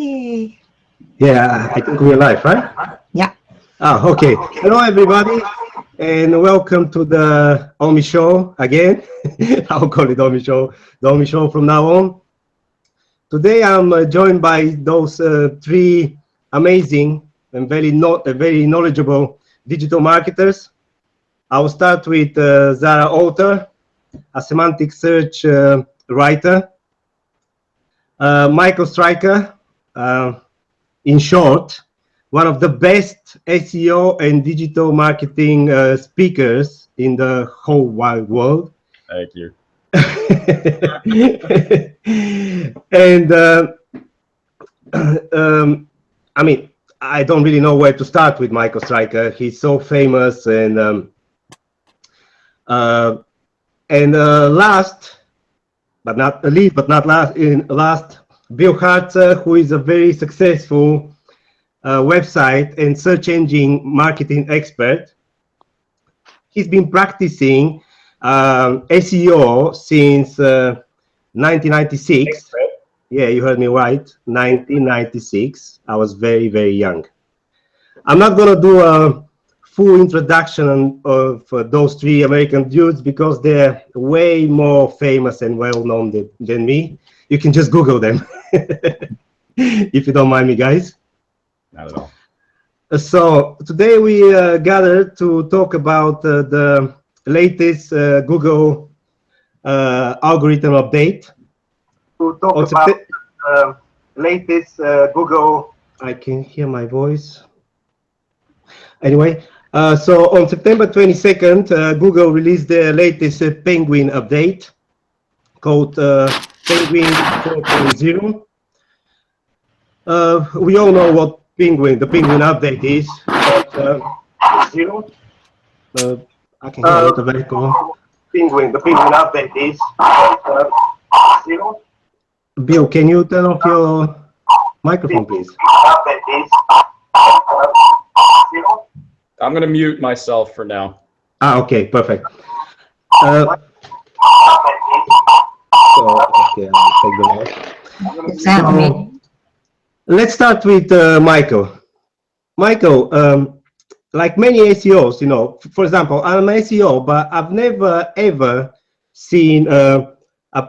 Yay. Yeah, I think we're live, right? Yeah. Oh, okay. Hello, everybody, and welcome to the Omi Show again. I'll call it Omi Show, the Omi Show from now on. Today, I'm joined by those three amazing and very knowledgeable digital marketers. I'll start with Zara Altair, a semantic search writer. Michael Stricker, in short, one of the best SEO and digital marketing speakers in the whole wide world. Thank you. And I mean, I don't really know where to start with Michael Stricker. He's so famous, and last but not least, but not last, Bill Hartzer, who is a very successful website and search engine marketing expert. He's been practicing SEO since 1996. Yeah, you heard me right, 1996. I was very, very young. I'm not going to do a full introduction of those three American dudes because they're way more famous and well-known than me. You can just Google them, if you don't mind me, guys. Not at all. So today we gathered to talk about the latest Google algorithm update. To talk about latest Google. I can hear my voice. Anyway, so on September 22nd, Google released their latest Penguin update called Penguin 4.0. We all know what the Penguin update is. Zero. I can hear it very cool. The Penguin update is zero. Bill, can you turn off your microphone, please? I'm going to mute myself for now. Okay, perfect. Okay, I'll take the note. So, let's start with Michael. Michael, like many SEOs, you know, for example, I'm an SEO, but I've never ever seen a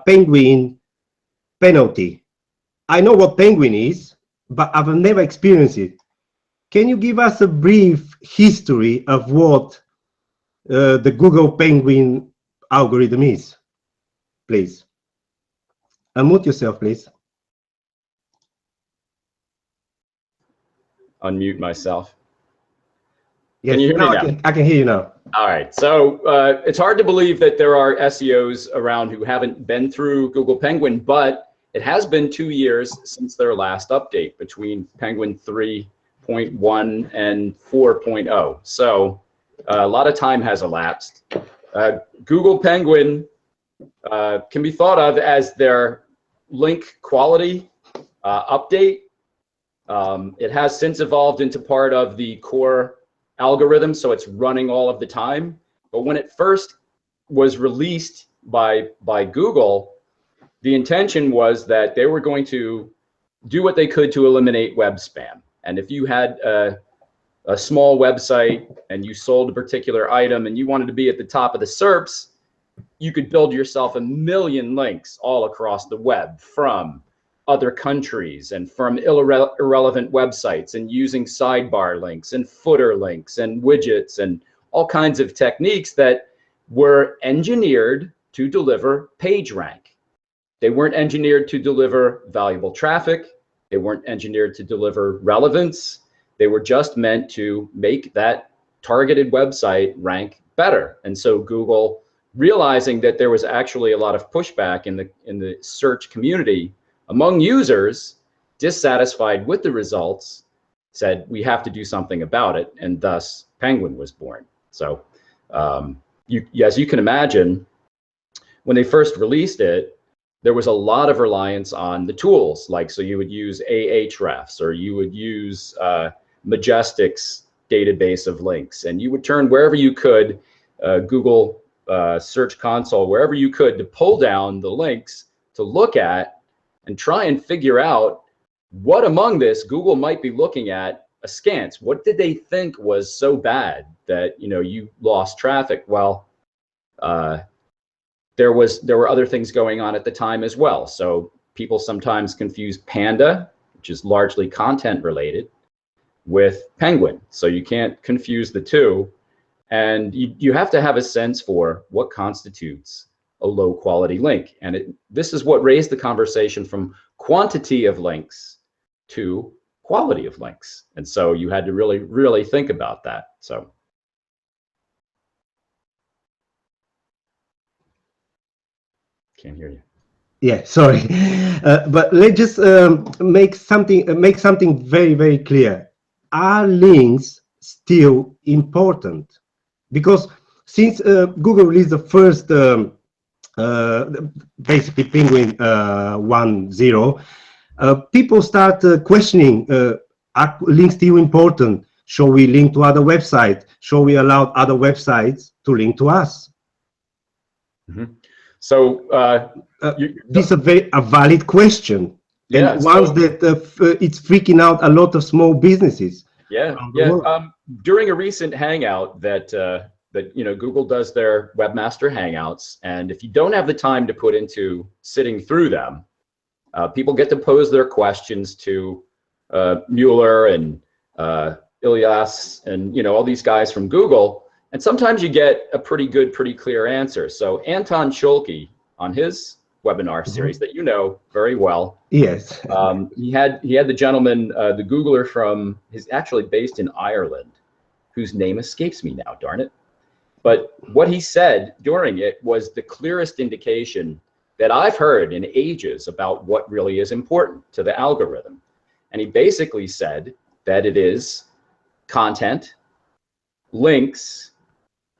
Penguin penalty. I know what Penguin is, but I've never experienced it. Can you give us a brief history of what the Google Penguin algorithm is, please? Unmute yourself, please. Unmute myself. Yes, can you hear me now? I can hear you now. All right. So it's hard to believe that there are SEOs around who haven't been through Google Penguin, but it has been 2 years since their last update between Penguin 3.1 and 4.0. So a lot of time has elapsed. Google Penguin can be thought of as their link quality update. It has since evolved into part of the core algorithm, so it's running all of the time. But when it first was released by Google, the intention was that they were going to do what they could to eliminate web spam. And if you had a small website and you sold a particular item and you wanted to be at the top of the SERPs, you could build yourself a million links all across the web from other countries and from irrelevant websites, and using sidebar links and footer links and widgets and all kinds of techniques that were engineered to deliver page rank. They weren't engineered to deliver valuable traffic. They weren't engineered to deliver relevance. They were just meant to make that targeted website rank better. And so Google, realizing that there was actually a lot of pushback in the search community among users dissatisfied with the results, said we have to do something about it, and thus Penguin was born. So as you can imagine, when they first released it, there was a lot of reliance on the tools. Like, so you would use Ahrefs, or you would use Majestic's database of links, and you would turn wherever you could, Google Search Console, wherever you could, to pull down the links to look at and try and figure out what among this Google might be looking at askance? What did they think was so bad that, you know, you lost traffic? Well, there were other things going on at the time as well. So people sometimes confuse Panda, which is largely content related, with Penguin. So you can't confuse the two. And you have to have a sense for what constitutes a low quality link. And this is what raised the conversation from quantity of links to quality of links. And so you had to really, really think about that. So. Can't hear you. Yeah, sorry, but let's just make something very, very clear. Are links still important? Because since Google released the first, basically Penguin 1.0, people start questioning: are links still important? Shall we link to other websites? Shall we allow other websites to link to us? Mm-hmm. So this is a valid question, yeah, and ones that it's freaking out a lot of small businesses. Yeah, yeah. During a recent hangout that you know, Google does their webmaster hangouts, and if you don't have the time to put into sitting through them, people get to pose their questions to Mueller and Ilyas and, you know, all these guys from Google. And sometimes you get a pretty good, pretty clear answer. So Anton Schulke, on his webinar series that you know very well, yes, he had the gentleman, the Googler he's actually based in Ireland, whose name escapes me now, darn it. But what he said during it was the clearest indication that I've heard in ages about what really is important to the algorithm. And he basically said that it is content, links,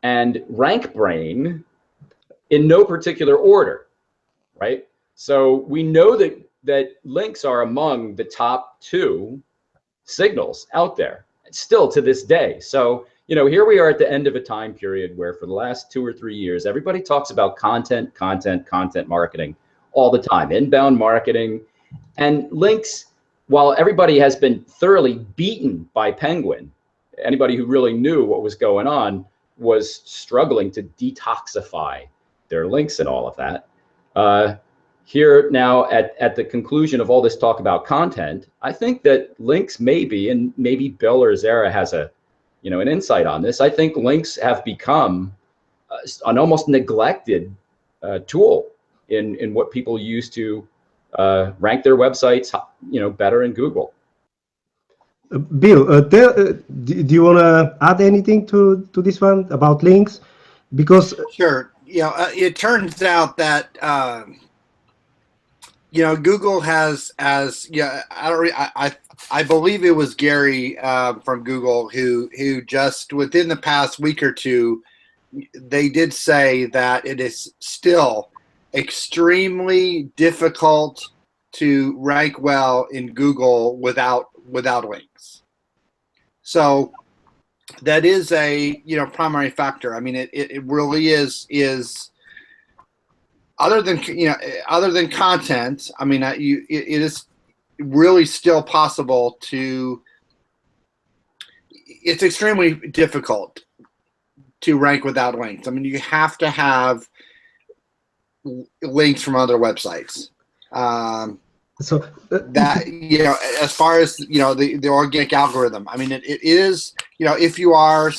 and rank brain in no particular order, right? So we know that links are among the top 2 signals out there, still to this day. So, you know, here we are at the end of a time period where for the last 2 or 3 years, everybody talks about content marketing all the time, inbound marketing. And links, while everybody has been thoroughly beaten by Penguin, anybody who really knew what was going on was struggling to detoxify their links and all of that. Here now at the conclusion of all this talk about content, I think that links maybe, and maybe Bill or Zara has an insight on this. I think links have become an almost neglected tool in what people use to rank their websites, better in Google. Bill, do you want to add anything to this one about links? Because sure, it turns out that Google has, I believe it was Gary from Google who just within the past week or two, they did say that it is still extremely difficult to rank well in Google without links. So that is a primary factor. I mean, it really is other than content. I mean, it is really still possible to. It's extremely difficult to rank without links. I mean, you have to have links from other websites. So that as far as the organic algorithm, I mean, it is if you are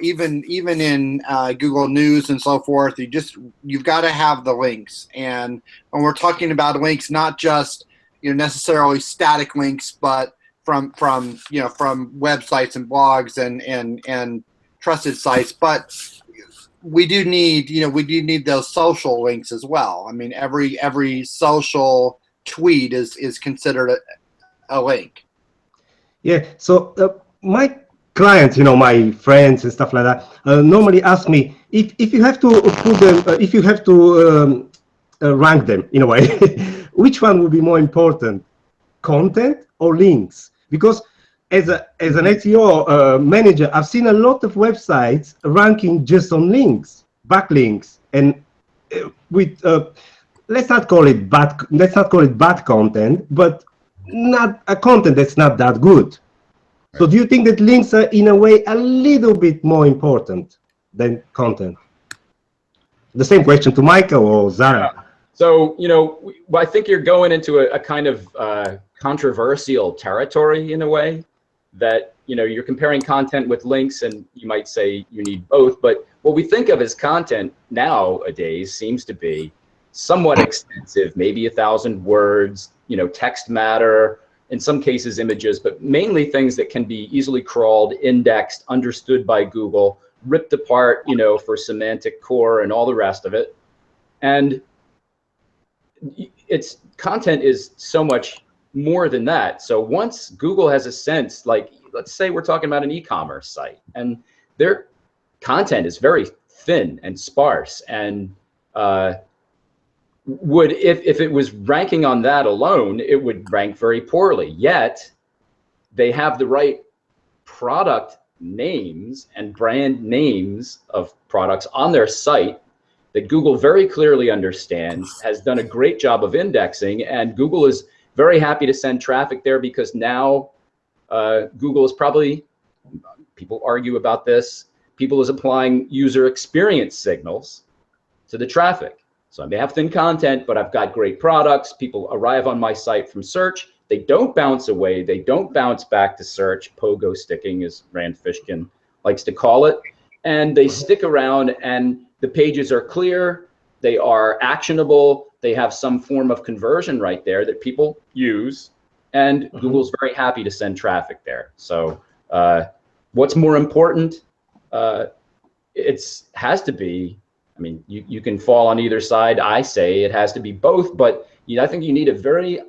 even in Google News and so forth, you've got to have the links. And when we're talking about links, not just necessarily static links, but from websites and blogs and trusted sites, but we do need those social links as well. I mean, every social tweet is considered a link. Yeah. So my clients, my friends and stuff like that, normally ask me if you have to put them, if you have to rank them in a way, which one would be more important, content or links? Because as an SEO manager, I've seen a lot of websites ranking just on links, backlinks, and with let's not call it bad content, but not a content that's not that good. So do you think that links are in a way a little bit more important than content? The same question to Michael or Zara. So, you know, I think you're going into a kind of controversial territory in a way that, you know, you're comparing content with links and you might say you need both. But what we think of as content nowadays seems to be somewhat extensive, maybe 1,000 words, you know, text matter, in some cases images, but mainly things that can be easily crawled, indexed, understood by Google, ripped apart, you know, for semantic core and all the rest of it. And its content is so much more than that. So once Google has a sense, like, let's say we're talking about an e-commerce site and their content is very thin and sparse and would, if it was ranking on that alone, it would rank very poorly. Yet they have the right product names and brand names of products on their site that Google very clearly understands, has done a great job of indexing, and Google is very happy to send traffic there because now Google is probably, people argue about this, people is applying user experience signals to the traffic. So I may have thin content, but I've got great products. People arrive on my site from search. They don't bounce away. They don't bounce back to search. Pogo sticking, as Rand Fishkin likes to call it. And they stick around and the pages are clear. They are actionable. They have some form of conversion right there that people use. And Google's very happy to send traffic there. So what's more important? It has to be, I mean, you can fall on either side. I say it has to be both, but I think you need a very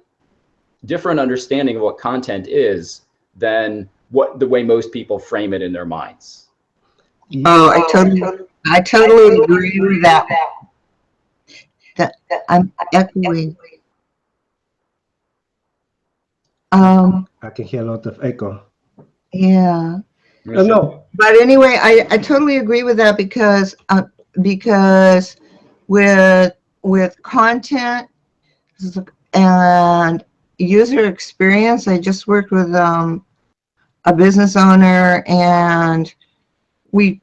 different understanding of what content is than the way most people frame it in their minds. Oh, I totally agree with that. I'm echoing. I can hear a lot of echo. Yeah. No. But anyway, I totally agree with that because with content and user experience, I just worked with a business owner, and we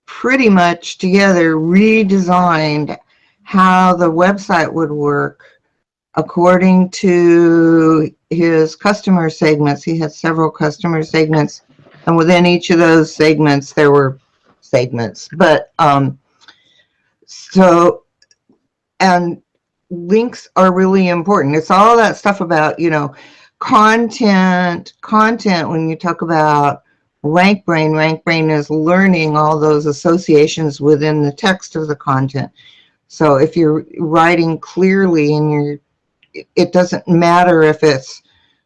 pretty much together redesigned how the website would work according to his customer segments. He had several customer segments, and within each of those segments there were segments, but so, and links are really important. It's all that stuff about, you know, content. When you talk about RankBrain is learning all those associations within the text of the content. So if you're writing clearly and it doesn't matter if it's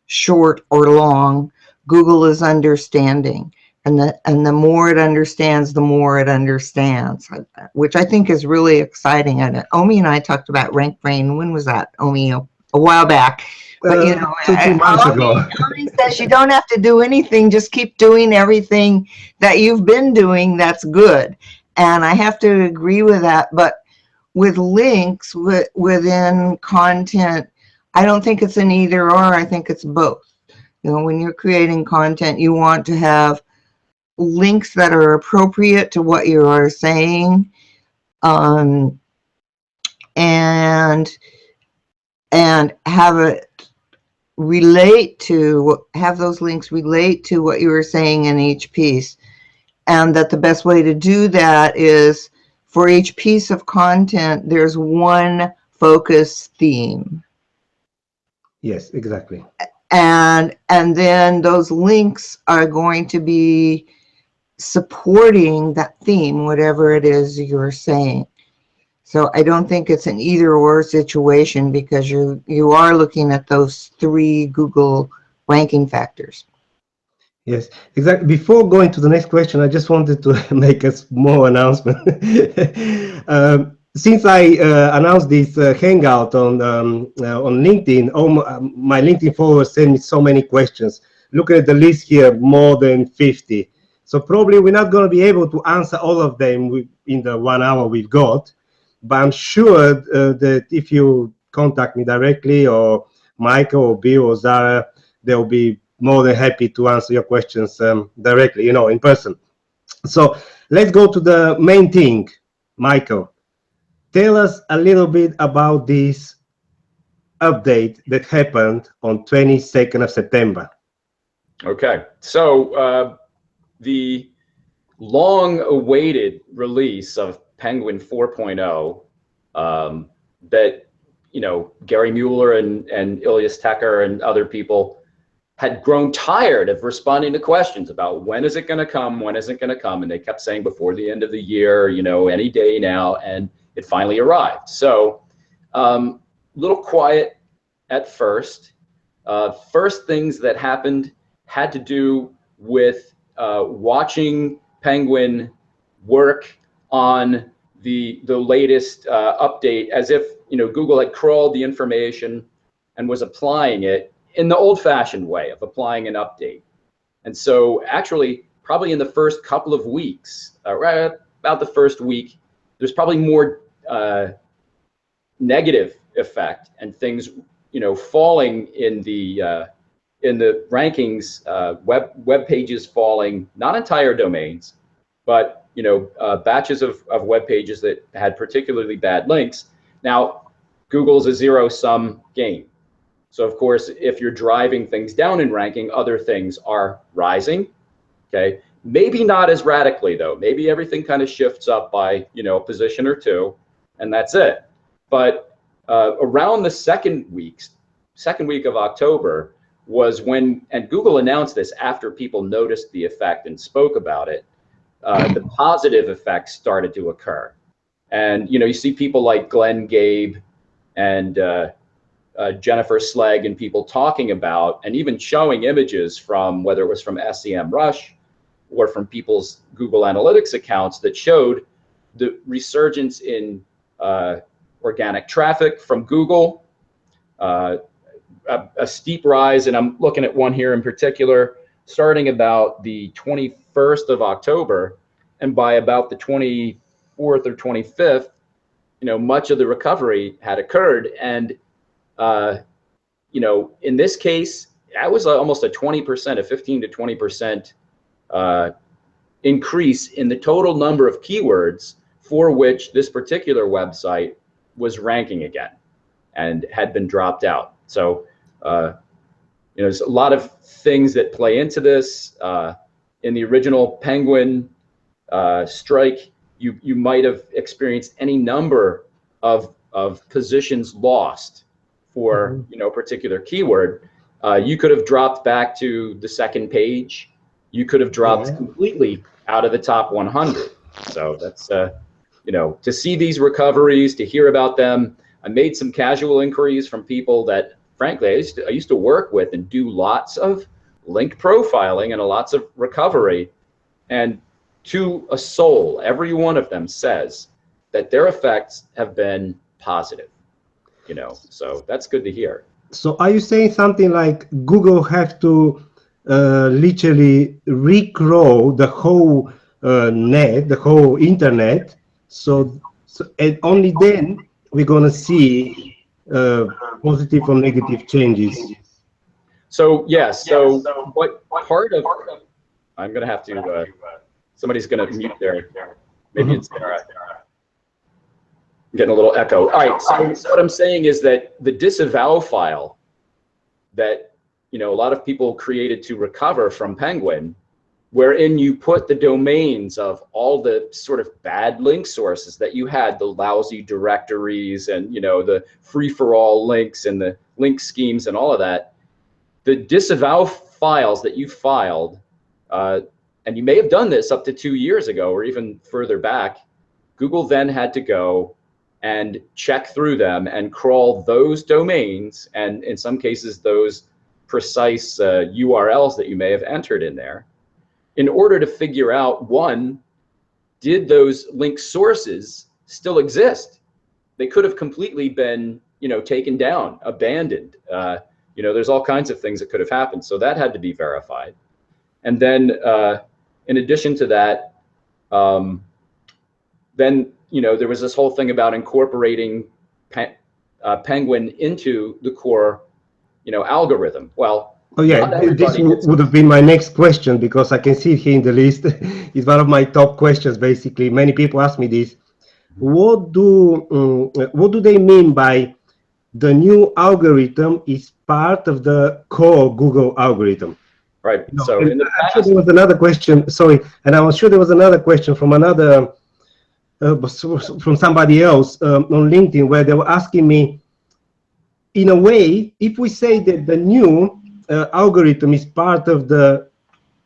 short or long, Google is understanding. And the more it understands, the more it understands, which I think is really exciting. And Omi and I talked about RankBrain. When was that, Omi? A while back. But you know, 2 months ago. Omi says you don't have to do anything; just keep doing everything that you've been doing. That's good, and I have to agree with that. But with links within content, I don't think it's an either or. I think it's both. You know, when you're creating content, you want to have links that are appropriate to what you are saying, and have it relate to, have those links relate to what you were saying in each piece. And that the best way to do that is for each piece of content, there's one focus theme. Yes, exactly. And then those links are going to be supporting that theme, whatever it is you're saying. So I don't think it's an either or situation, because you are looking at those 3 Google ranking factors. Yes, exactly. Before going to the next question, I just wanted to make a small announcement. Since I announced this hangout on LinkedIn, my LinkedIn followers send me so many questions. Looking at the list here, more than 50. So probably we're not going to be able to answer all of them in the 1 hour we've got. But I'm sure that if you contact me directly or Michael or Bill or Zara, they'll be more than happy to answer your questions directly, in person. So let's go to the main thing. Michael, tell us a little bit about this update that happened on 22nd of September. Okay, so the long-awaited release of Penguin 4.0 that Gary Mueller and Ilyas Teker and other people had grown tired of responding to questions about when is it going to come, when is it going to come, and they kept saying before the end of the year, any day now, and it finally arrived. So little quiet at first. First things that happened had to do with watching Penguin work on the latest update, as if Google had crawled the information and was applying it in the old-fashioned way of applying an update. And so actually, probably in the first couple of weeks, right about the first week, there's probably more negative effect and things falling in the rankings, web pages falling, not entire domains, but batches of web pages that had particularly bad links. Now, Google's a zero-sum game. So of course, if you're driving things down in ranking, other things are rising. Okay, maybe not as radically though. Maybe everything kind of shifts up by a position or two, and that's it. But around the second week of October was when, and Google announced this after people noticed the effect and spoke about it, the positive effects started to occur. And you see people like Glenn Gabe and Jennifer Slegg and people talking about, and even showing images from, whether it was from SEMrush or from people's Google Analytics accounts, that showed the resurgence in organic traffic from Google, a steep rise, and I'm looking at one here in particular, starting about the 21st of October, and by about the 24th or 25th, much of the recovery had occurred. And in this case, that was almost a 20%, a 15 to 20% increase in the total number of keywords for which this particular website was ranking again and had been dropped out. So, there's a lot of things that play into this. In the original Penguin strike, you might have experienced any number of positions lost for a particular keyword. You could have dropped back to the second page. You could have dropped completely out of the top 100. So that's to see these recoveries, to hear about them. I made some casual inquiries from people that, frankly, I used to work with and do lots of link profiling and lots of recovery. And to a soul, every one of them says that their effects have been positive. So that's good to hear. So are you saying something like Google have to literally recrawl the whole net, the whole internet, so and only then we're gonna see positive or negative changes? So yes. So what part of? I'm gonna have to. Somebody's gonna mute there. Maybe it's all right. I'm getting a little echo. All right. So what I'm saying is that the disavow file that a lot of people created to recover from Penguin, wherein you put the domains of all the sort of bad link sources that you had, the lousy directories and the free-for-all links and the link schemes and all of that, the disavow files that you filed, and you may have done this up to 2 years ago or even further back, Google then had to go and check through them and crawl those domains, and in some cases those precise URLs that you may have entered in there, in order to figure out, one, did those link sources still exist? They could have completely been taken down, abandoned. There's all kinds of things that could have happened. So that had to be verified. And then in addition to that, then there was this whole thing about incorporating Penguin into the core algorithm. Well, oh yeah, this would have been my next question, because I can see it here in the list. It's one of my top questions, basically. Many people ask me this. What do they mean by the new algorithm is part of the core Google algorithm? Right. So in the I'm sure there was another question. Sorry, and I was sure there was another question from another from somebody else on LinkedIn, where they were asking me, in a way, if we say that the new algorithm is part of the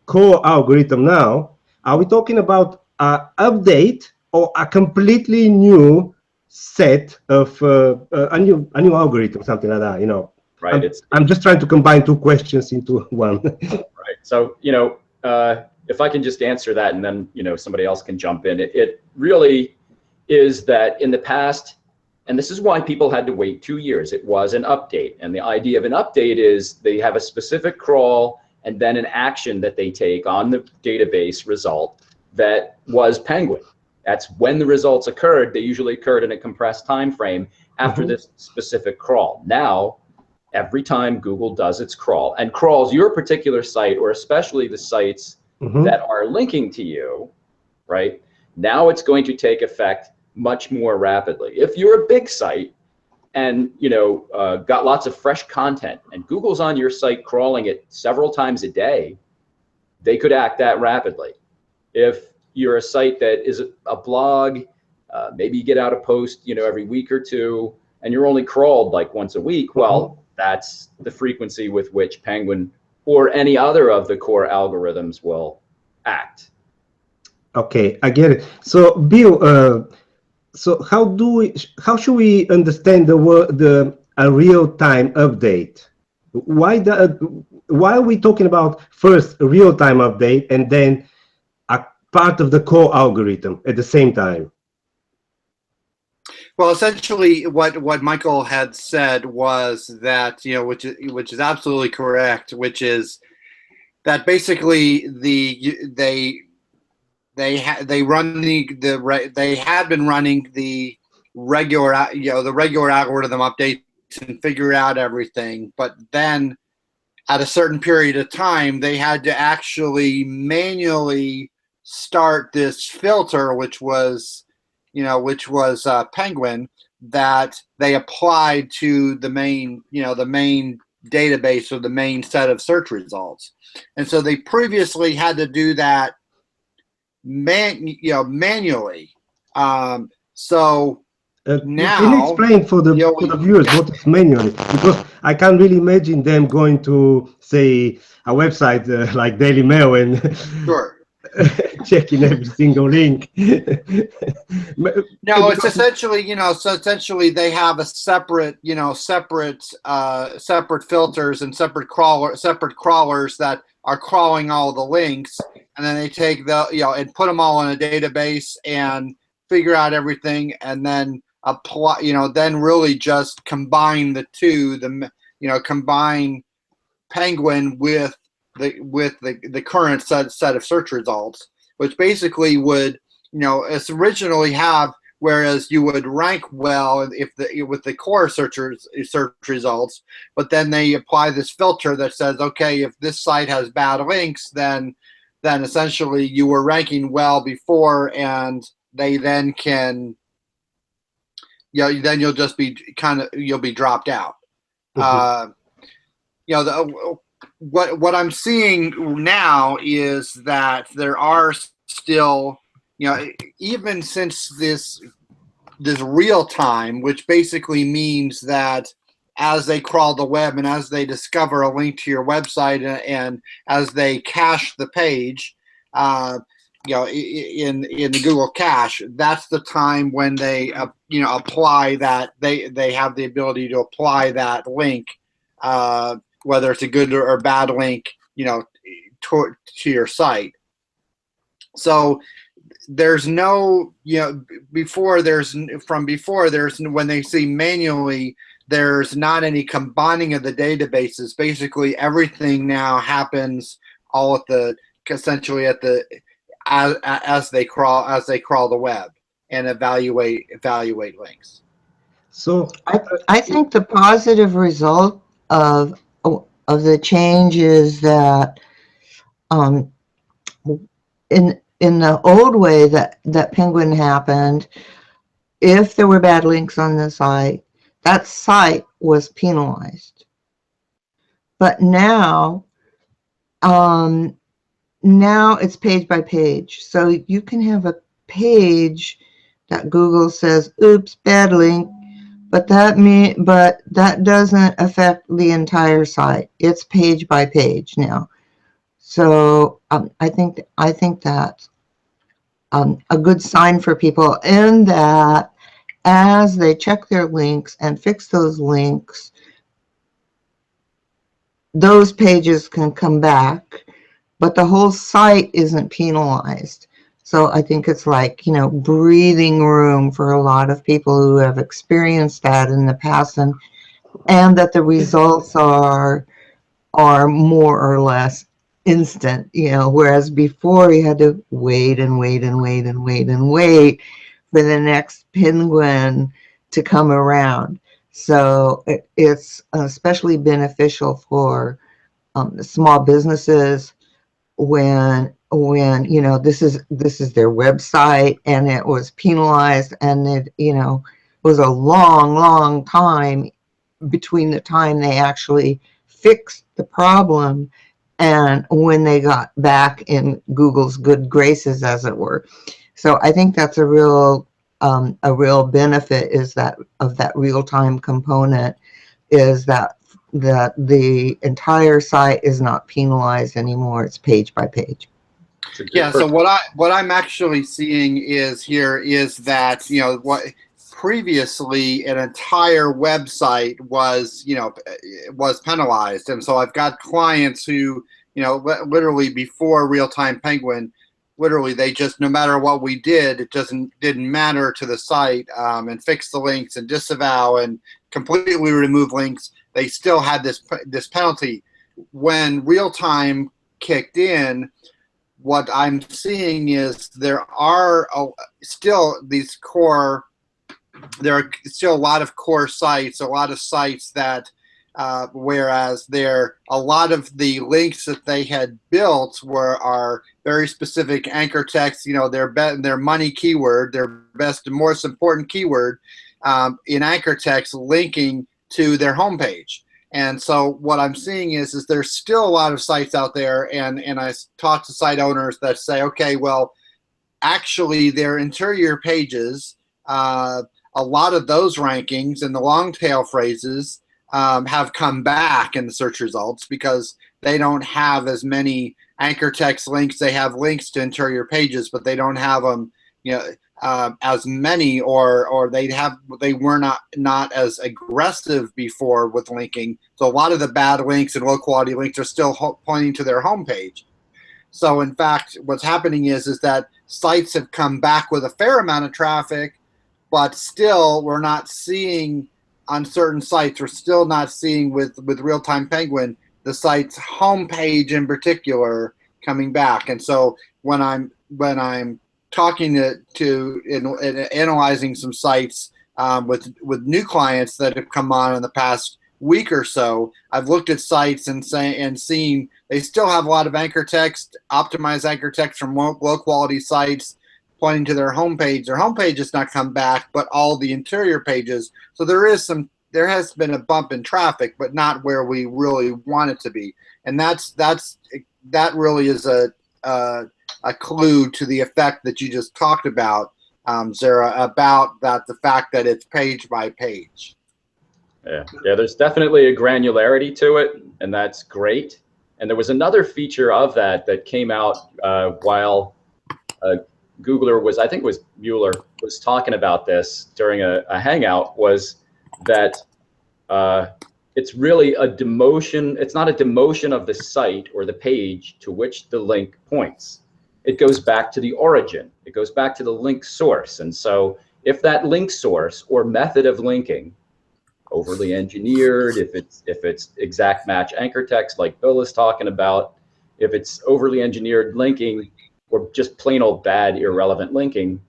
core algorithm now, are we talking about an update or a completely new set of a new algorithm, something like that? Right. I'm just trying to combine two questions into one. Right. So if I can just answer that, and then somebody else can jump in. It really is that in the past, and this is why people had to wait 2 years. It was an update, and the idea of an update is they have a specific crawl and then an action that they take on the database result that was Penguin. That's when the results occurred. They usually occurred in a compressed time frame after this specific crawl. Now, every time Google does its crawl and crawls your particular site, or especially the sites that are linking to you, right? Now it's going to take effect much more rapidly. If you're a big site and got lots of fresh content and Google's on your site crawling it several times a day, they could act that rapidly. If you're a site that is a blog, maybe you get out a post every week or two and you're only crawled like once a week, well, that's the frequency with which Penguin or any other of the core algorithms will act. Okay, I get it. So Bill, so how should we understand a real-time update? Why are we talking about first a real-time update and then a part of the core algorithm at the same time? Well, essentially, what Michael had said was that which is absolutely correct, which is that basically they had been running the regular algorithm updates and figure out everything, but then at a certain period of time they had to actually manually start this filter, which was Penguin, that they applied to the main database or the main set of search results. And so they previously had to do that manually. So now, can you explain for the viewers what is manually? Because I can't really imagine them going to, say, a website like Daily Mail and sure. checking every single link. No, it's essentially, so essentially they have a separate filters and separate crawlers that are crawling all the links, and then they take and put them all in a database and figure out everything, and then apply, then really just combine the two, combine Penguin with the current set of search results, which basically would, it's originally have, whereas you would rank well with the core search results, but then they apply this filter that says, okay, if this site has bad links, then essentially you were ranking well before, and they then can, then you'll just be you'll be dropped out. What I'm seeing now is that there are still, even since this real time, which basically means that as they crawl the web and as they discover a link to your website and as they cache the page, in the Google cache, that's the time when they apply that, they have the ability to apply that link, whether it's a good or bad link, to your site. So there's no, before there's when they see manually, there's not any combining of the databases. Basically everything now happens all essentially as they crawl the web and evaluate links. So I think the positive result of the change is that in the old way that Penguin happened, if there were bad links on the site, that site was penalized. But now, now it's page by page. So you can have a page that Google says, "Oops, bad link," but that doesn't affect the entire site. It's page by page now. So I think that's a good sign for people, in that as they check their links and fix those links, those pages can come back, but the whole site isn't penalized. So I think it's like, you know, breathing room for a lot of people who have experienced that in the past, and that the results are more or less instant, you know, whereas before you had to wait and wait and wait and wait and wait for the next Penguin to come around. So it's especially beneficial for small businesses when you know, this is their website and it was penalized, and it, you know, was a long time between the time they actually fixed the problem and when they got back in Google's good graces, as it were. So I think that's a real benefit, is that of that real-time component, is that the entire site is not penalized anymore. It's page by page. Yeah. So what I'm actually seeing is that, you know, what previously an entire website was, you know, was penalized, and so I've got clients who, you know, literally before Real-Time Penguin, literally they just, no matter what we did, it didn't matter to the site, and fix the links and disavow and completely remove links. They still had this penalty. When Real-Time kicked in, what I'm seeing is there are still these core. There are still a lot of core sites, a lot of sites that, whereas a lot of the links that they had built are very specific anchor text, you know, their money keyword, their best and most important keyword in anchor text, linking to their homepage. And so what I'm seeing is there's still a lot of sites out there, and I talk to site owners that say, okay, well, actually their interior pages, a lot of those rankings and the long tail phrases have come back in the search results because they don't have as many anchor text links. They have links to interior pages, but they don't have them, you know, as many, or they were not as aggressive before with linking. So a lot of the bad links and low quality links are still pointing to their homepage. So in fact, what's happening is that sites have come back with a fair amount of traffic, but still we're not seeing on certain sites, we're still not seeing with Real-Time Penguin, the site's homepage in particular coming back. And so when I'm talking to analyzing some sites with new clients that have come on in the past week or so, I've looked at sites and seen they still have a lot of anchor text, optimized anchor text from low quality sites pointing to their homepage. Their homepage has not come back, but all the interior pages. So there has been a bump in traffic, but not where we really want it to be. And that really is a clue to the effect that you just talked about, Zara, about the fact that it's page by page. Yeah, there's definitely a granularity to it, and that's great. And there was another feature of that came out while Googler was, I think it was Mueller, was talking about this during a hangout, was that it's really a demotion. It's not a demotion of the site or the page to which the link points. It goes back to the origin. It goes back to the link source. And so if that link source or method of linking, overly engineered, if it's exact match anchor text like Bill is talking about, if it's overly engineered linking or just plain old bad irrelevant linking,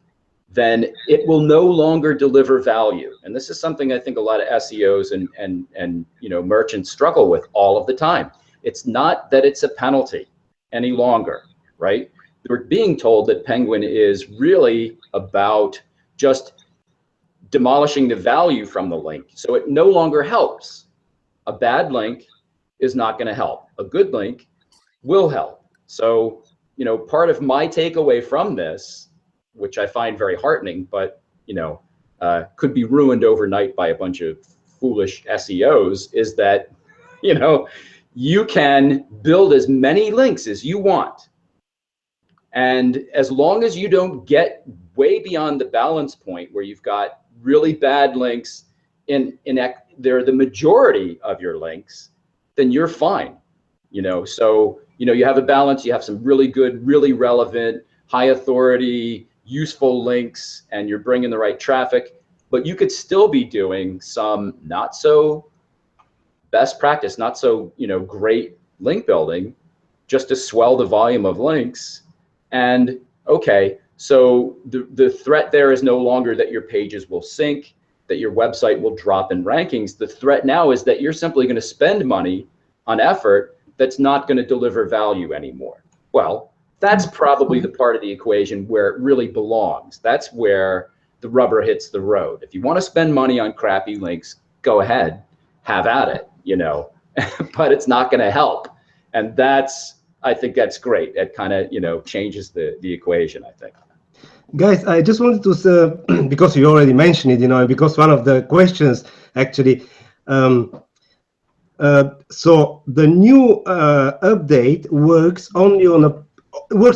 then it will no longer deliver value. And this is something I think a lot of SEOs and merchants struggle with all of the time. It's not that it's a penalty any longer, right? We're being told that Penguin is really about just demolishing the value from the link. So it no longer helps. A bad link is not going to help. A good link will help. So, part of my takeaway from this, which I find very heartening, but, could be ruined overnight by a bunch of foolish SEOs, is that, you can build as many links as you want. And as long as you don't get way beyond the balance point where you've got really bad links they're the majority of your links, then you're fine. So, you have a balance, you have some really good, really relevant, high authority, useful links, and you're bringing the right traffic, but you could still be doing some not so best practice, not so, great link building just to swell the volume of links. And okay, so the threat there is no longer that your pages will sink, that your website will drop in rankings. The threat now is that you're simply going to spend money on effort that's not going to deliver value anymore. Well, that's probably the part of the equation where it really belongs. That's where the rubber hits the road. If you want to spend money on crappy links, go ahead, have at it, but it's not going to help. And I think that's great. It kind of, changes the equation, I think. Guys, I just wanted to say, because you already mentioned it, because one of the questions actually, so the new update works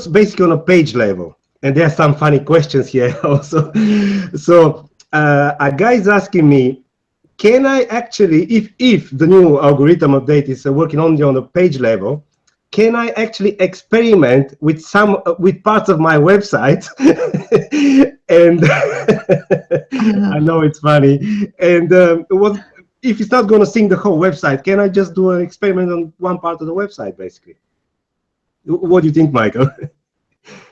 basically on a page level, and there are some funny questions here also. So a guy is asking me, can I actually, if the new algorithm update is working only on a page level, can I actually experiment with parts of my website? And I know it's funny. And if it's not going to sync the whole website, can I just do an experiment on one part of the website, basically? What do you think, Michael?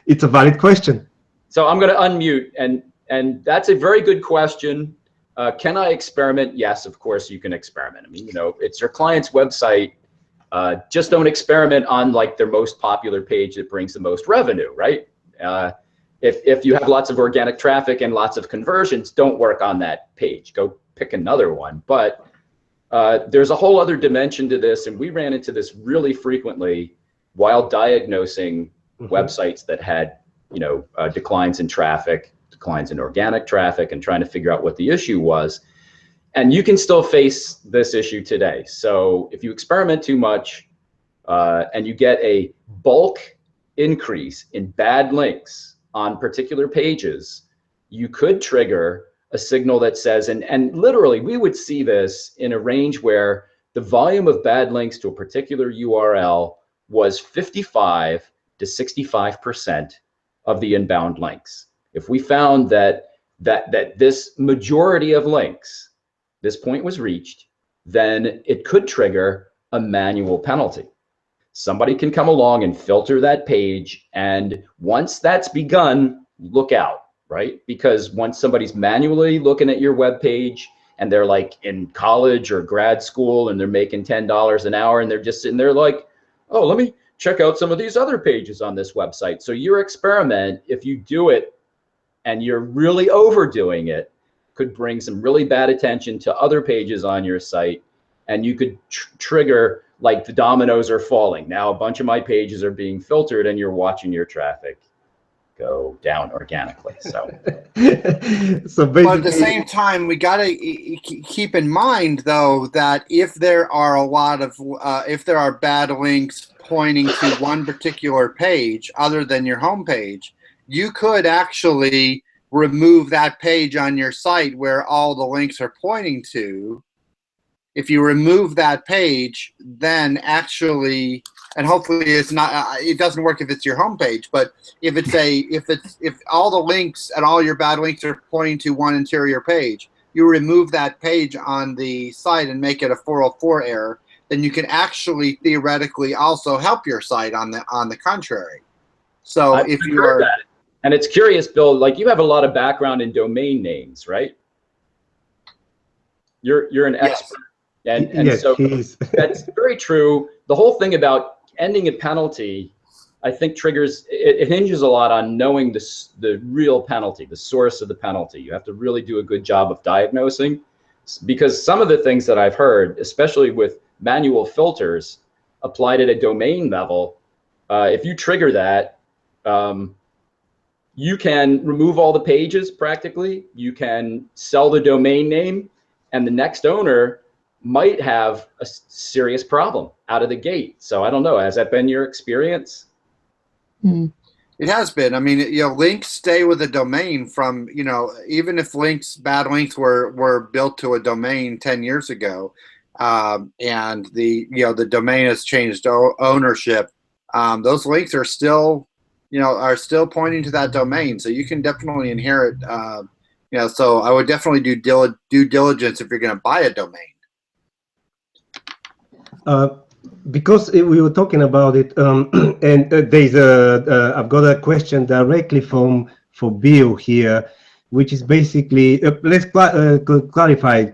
It's a valid question. So I'm going to unmute, and that's a very good question. Can I experiment? Yes, of course you can experiment. I mean, it's your client's website. Just don't experiment on like their most popular page that brings the most revenue, right? If you have lots of organic traffic and lots of conversions, don't work on that page. Go pick another one. But there's a whole other dimension to this, and we ran into this really frequently while diagnosing websites that had, declines in traffic, declines in organic traffic, and trying to figure out what the issue was. And you can still face this issue today. So if you experiment too much and you get a bulk increase in bad links on particular pages, you could trigger a signal that says, and literally we would see this in a range where the volume of bad links to a particular URL was 55 to 65% of the inbound links. If we found that this majority of links, this point was reached, then it could trigger a manual penalty. Somebody can come along and filter that page, and once that's begun, look out, right? Because once somebody's manually looking at your web page and they're like in college or grad school and they're making $10 an hour and they're just sitting there like, oh, let me check out some of these other pages on this website. So your experiment, if you do it and you're really overdoing it, could bring some really bad attention to other pages on your site, and you could trigger like the dominoes are falling. Now a bunch of my pages are being filtered and you're watching your traffic go down organically. So, but at the same time, we got to keep in mind though that if there are if there are bad links pointing to one particular page other than your home page, you could actually remove that page on your site where all the links are pointing to. If you remove that page, then actually, and hopefully it's not, it doesn't work if it's your home page, but if all the links and all your bad links are pointing to one interior page, you remove that page on the site and make it a 404 error, then you can actually theoretically also help your site on the contrary. So if you are, And it's curious, Bill, like you have a lot of background in domain names, right? You're an expert. And yes, so he is. that's very true. The whole thing about ending a penalty, I think triggers, it hinges a lot on knowing the real penalty, the source of the penalty. You have to really do a good job of diagnosing, because some of the things that I've heard, especially with manual filters applied at a domain level, if you trigger that, you can remove all the pages practically, you can sell the domain name, and the next owner might have a serious problem out of the gate. So I don't know, has that been your experience? It has been. I mean, links stay with a domain from, even if bad links were built to a domain 10 years ago, and the domain has changed ownership, those links are still pointing to that domain. So you can definitely inherit, so I would definitely do due diligence if you're going to buy a domain. Because we were talking about it, and there's I've got a question directly for Bill here, which is basically, let's clarify.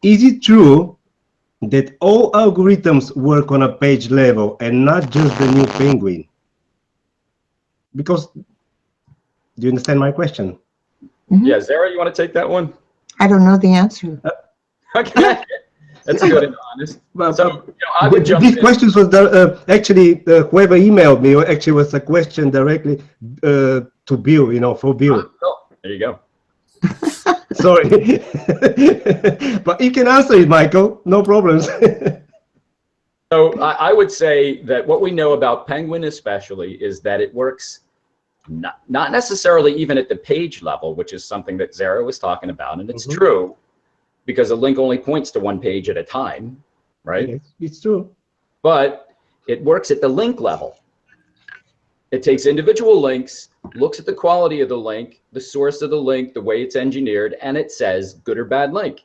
Is it true that all algorithms work on a page level and not just the new Penguin? Because, do you understand my question? Yeah, Zara, you want to take that one? I don't know the answer. Okay. That's good and honest. So, I would jump these in. questions was actually whoever emailed me actually was a question directly to Bill, for Bill. Oh, there you go. Sorry, but you can answer it, Michael. No problems. So I would say that what we know about Penguin especially is that it works not necessarily even at the page level, which is something that Zara was talking about, and it's true, because a link only points to one page at a time, right? Yes, it's true. But it works at the link level. It takes individual links, looks at the quality of the link, the source of the link, the way it's engineered, and it says good or bad link,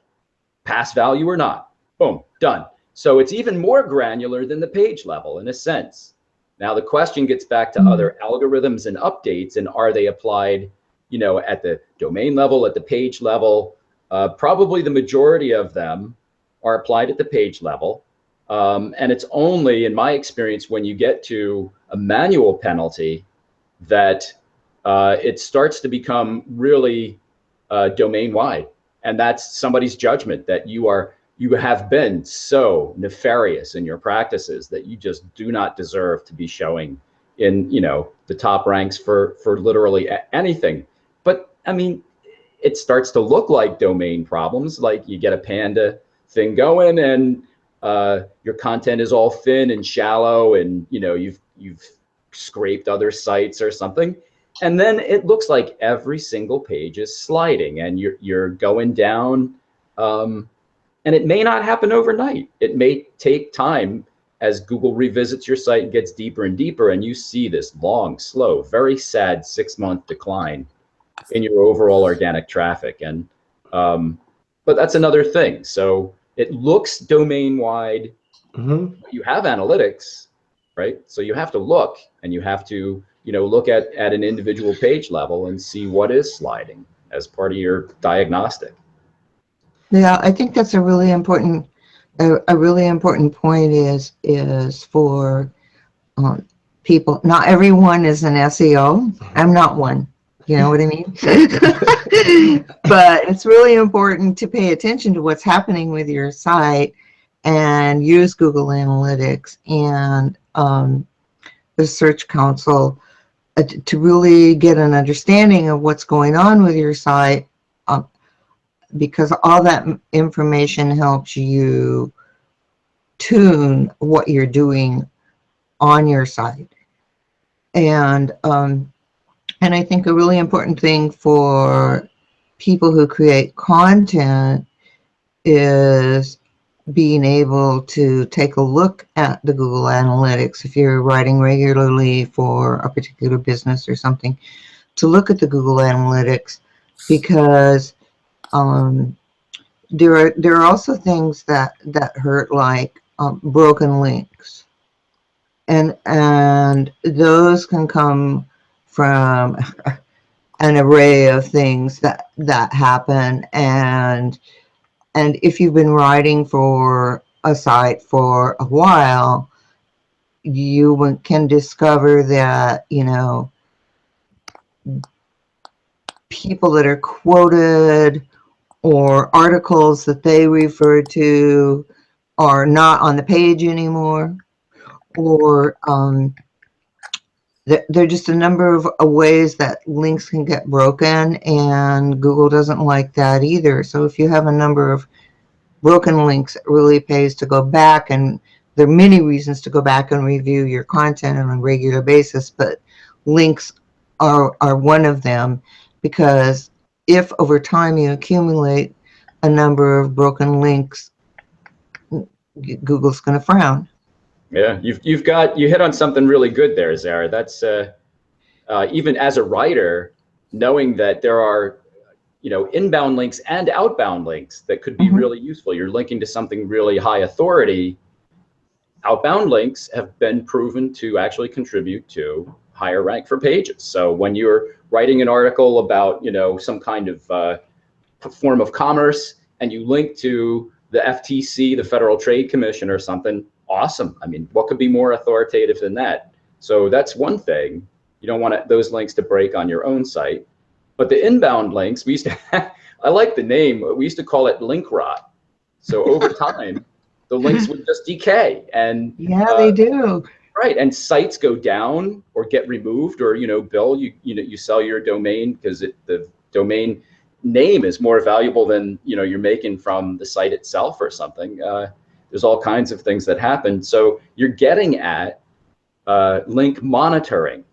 pass value or not. Boom, done. So it's even more granular than the page level in a sense. Now the question gets back to other algorithms and updates, and are they applied, at the domain level, at the page level? Probably the majority of them are applied at the page level. And it's only, in my experience, when you get to a manual penalty that it starts to become really domain wide. And that's somebody's judgment that you have been so nefarious in your practices that you just do not deserve to be showing in, the top ranks for literally anything. But I mean, it starts to look like domain problems, like you get a Panda thing going and your content is all thin and shallow, and you've scraped other sites or something, and then it looks like every single page is sliding and you're going down, and it may not happen overnight. It may take time as Google revisits your site and gets deeper and deeper, and you see this long, slow, very sad 6-month decline in your overall organic traffic. And but that's another thing. So it looks domain wide. You have analytics, right? So you have to look, and you have to look at an individual page level and see what is sliding as part of your diagnostic. Yeah, I think that's a really important point is for people. Not everyone is an SEO. I'm not one. You know what I mean? But it's really important to pay attention to what's happening with your site and use Google Analytics and the Search Console to really get an understanding of what's going on with your site, because all that information helps you tune what you're doing on your site. And I think a really important thing for people who create content is being able to take a look at the Google Analytics. If you're writing regularly for a particular business or something, to look at the Google Analytics, because there are also things that hurt, like broken links, and those can come from an array of things that happen. And if you've been writing for a site for a while, you can discover that, you know, people that are quoted or articles that they refer to are not on the page anymore, or there are just a number of ways that links can get broken, and Google doesn't like that either. So if you have a number of broken links, it really pays to go back, and there are many reasons to go back and review your content on a regular basis, but links are one of them, because if over time you accumulate a number of broken links, Google's going to frown. Yeah, you hit on something really good there, Zara. That's even as a writer, knowing that there are, you know, inbound links and outbound links that could be really useful. You're linking to something really high authority. Outbound links have been proven to actually contribute to higher rank for pages. So when you're writing an article about, you know, some kind of form of commerce, and you link to the FTC, the Federal Trade Commission or something, awesome. I mean, what could be more authoritative than that? So that's one thing. You don't want those links to break on your own site. But the inbound links, we used to, I like the name, we used to call it link rot. So over time, the links would just decay. And yeah, they do. Right, and sites go down or get removed, or, you know, Bill, you sell your domain because the domain name is more valuable than, you know, you're making from the site itself or something. There's all kinds of things that happen. So you're getting at link monitoring.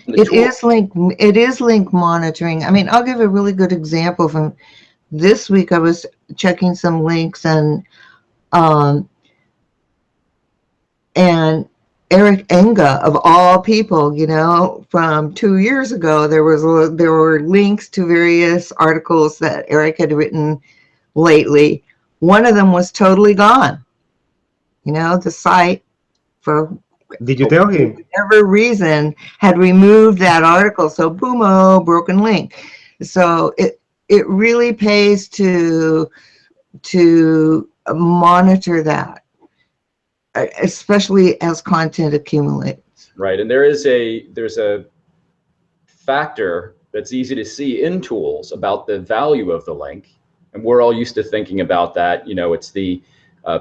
It is link monitoring. I mean, I'll give a really good example from this week. I was checking some links, and Eric Enga, of all people, you know, from 2 years ago, there were links to various articles that Eric had written lately. One of them was totally gone. You know, the site, for Did you tell him? whatever reason, had removed that article. So boom-o, broken link. So it really pays to monitor that, especially as content accumulates. Right, and there's a factor that's easy to see in tools about the value of the link, and we're all used to thinking about that. You know, it's the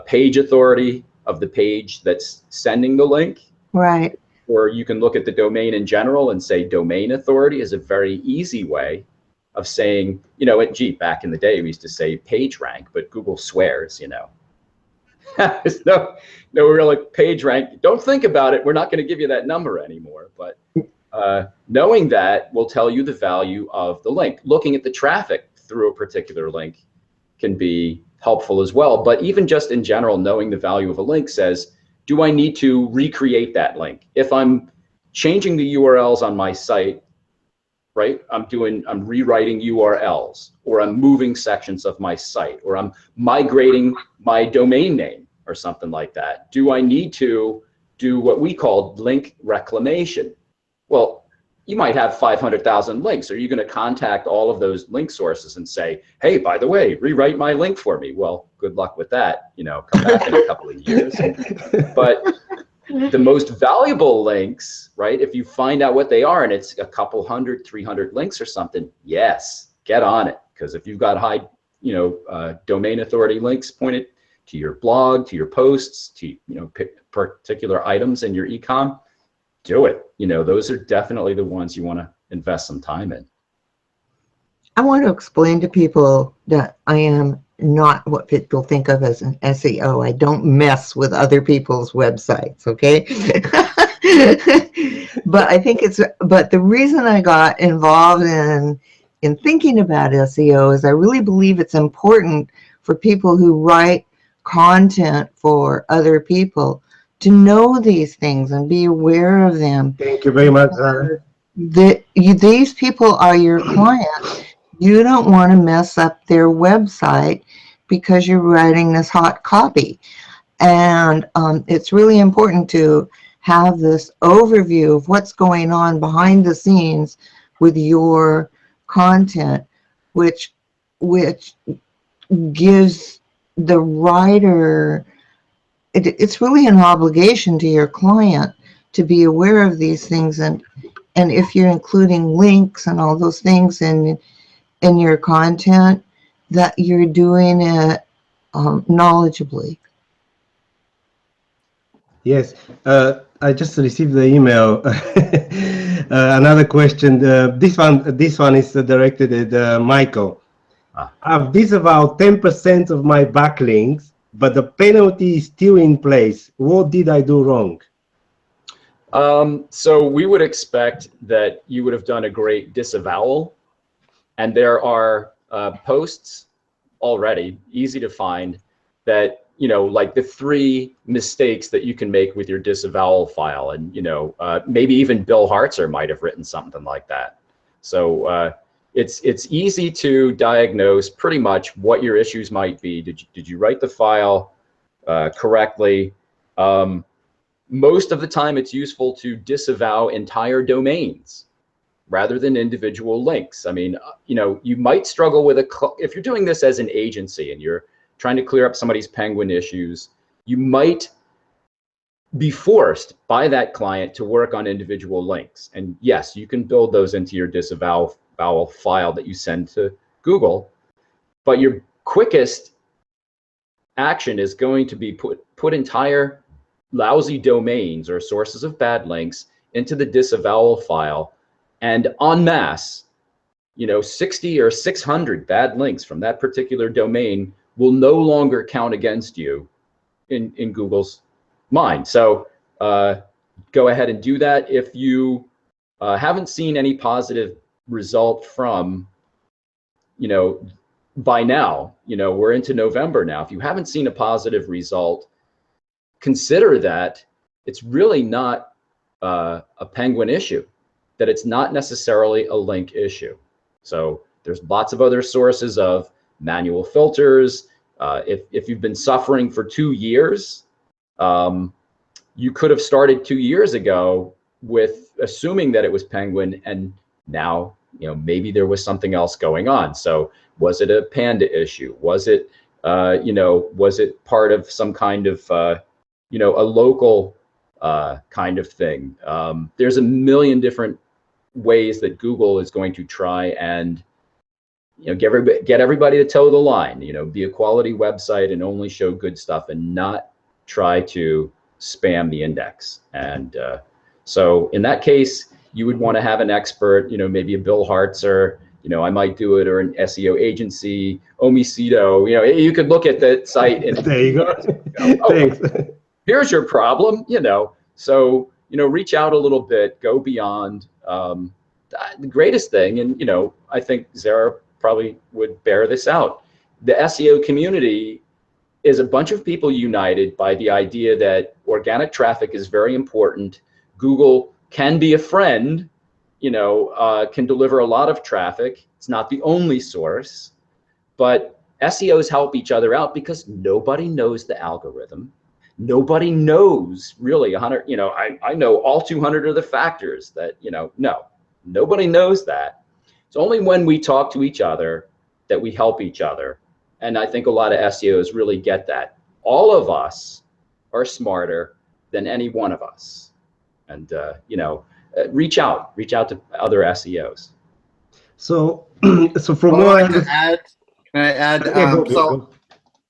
page authority of the page that's sending the link. Right. Or you can look at the domain in general and say domain authority is a very easy way of saying, you know, gee, back in the day we used to say page rank, but Google swears, you know. There's no real page rank. Don't think about it. We're not going to give you that number anymore. But knowing that will tell you the value of the link. Looking at the traffic through a particular link can be helpful as well. But even just in general, knowing the value of a link says, do I need to recreate that link? If I'm changing the URLs on my site, right? I'm rewriting URLs, or I'm moving sections of my site, or I'm migrating my domain name or something like that. Do I need to do what we call link reclamation? Well, you might have 500,000 links. Are you going to contact all of those link sources and say, hey, by the way, rewrite my link for me? Well, good luck with that. You know, come back in a couple of years. But the most valuable links, right? If you find out what they are and it's a couple 300 links or something, yes, get on it. Because if you've got high, you know, domain authority links pointed to your blog, to your posts, to, you know, particular items in your e-com, do it. You know, those are definitely the ones you want to invest some time in. I want to explain to people that I am not what people think of as an SEO. I don't mess with other people's websites, okay? But I think but the reason I got involved in thinking about SEO is I really believe it's important for people who write content for other people to know these things and be aware of them. Thank you very much. These people are your clients. You don't want to mess up their website because you're writing this hot copy. And it's really important to have this overview of what's going on behind the scenes with your content, which gives the writer, it's really an obligation to your client to be aware of these things, and if you're including links and all those things in your content, that you're doing it knowledgeably. Yes, I just received the email. Another question. This one is directed at Michael. I've disavowed 10% of my backlinks, but the penalty is still in place. What did I do wrong? So we would expect that you would have done a great disavowal, and there are posts already, easy to find, that, you know, like the 3 mistakes that you can make with your disavowal file. And, you know, maybe even Bill Hartzer might have written something like that. So it's easy to diagnose pretty much what your issues might be. Did you write the file correctly? Most of the time it's useful to disavow entire domains rather than individual links. I mean, you know, you might struggle with if you're doing this as an agency and you're trying to clear up somebody's Penguin issues, you might be forced by that client to work on individual links. And yes, you can build those into your disavowal file that you send to Google, but your quickest action is going to be put entire lousy domains or sources of bad links into the disavowal file, and en masse, you know, 60 or 600 bad links from that particular domain will no longer count against you in Google's mind. So go ahead and do that. If you haven't seen any positive result from, you know, by now, you know, we're into November now. If you haven't seen a positive result, consider that it's really not a Penguin issue, that it's not necessarily a link issue. So there's lots of other sources of manual filters. If you've been suffering for 2 years, you could have started 2 years ago with assuming that it was Penguin, and now, you know, maybe there was something else going on. So was it a Panda issue? Was it, you know, was it part of some kind of, you know, a local kind of thing? There's a million different ways that Google is going to try and, you know, get everybody to toe the line, you know, be a quality website and only show good stuff and not try to spam the index. And so in that case, you would want to have an expert, you know, maybe a Bill Hartzer, you know, I might do it, or an SEO agency, Sido. You know, you could look at the site and there you go. Oh, Thanks. Here's your problem, you know. So, you know, reach out a little bit, go beyond. The greatest thing, and, you know, I think Zara probably would bear this out, the SEO community is a bunch of people united by the idea that organic traffic is very important. Google can be a friend, you know, can deliver a lot of traffic. It's not the only source, but SEOs help each other out because nobody knows the algorithm. Nobody knows really 100, you know, I know all 200 of the factors that, you know, no, nobody knows that. It's only when we talk to each other that we help each other. And I think a lot of SEOs really get that. All of us are smarter than any one of us. And, you know, reach out to other SEOs. So, so from Well, what I'd like to add, can I add? go.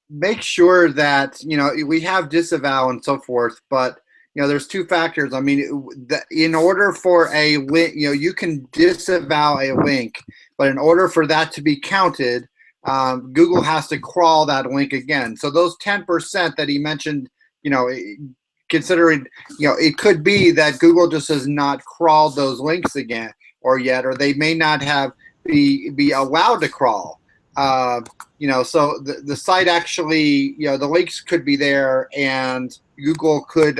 Make sure that, you know, we have disavow and so forth, but, you know, there's 2 factors. I mean, in order for a link, you know, you can disavow a link, but in order for that to be counted, Google has to crawl that link again. So those 10% that he mentioned, you know, considering, you know, it could be that Google just has not crawled those links again or yet, or they may not have be allowed to crawl. You know, so the site actually, you know, the links could be there and Google could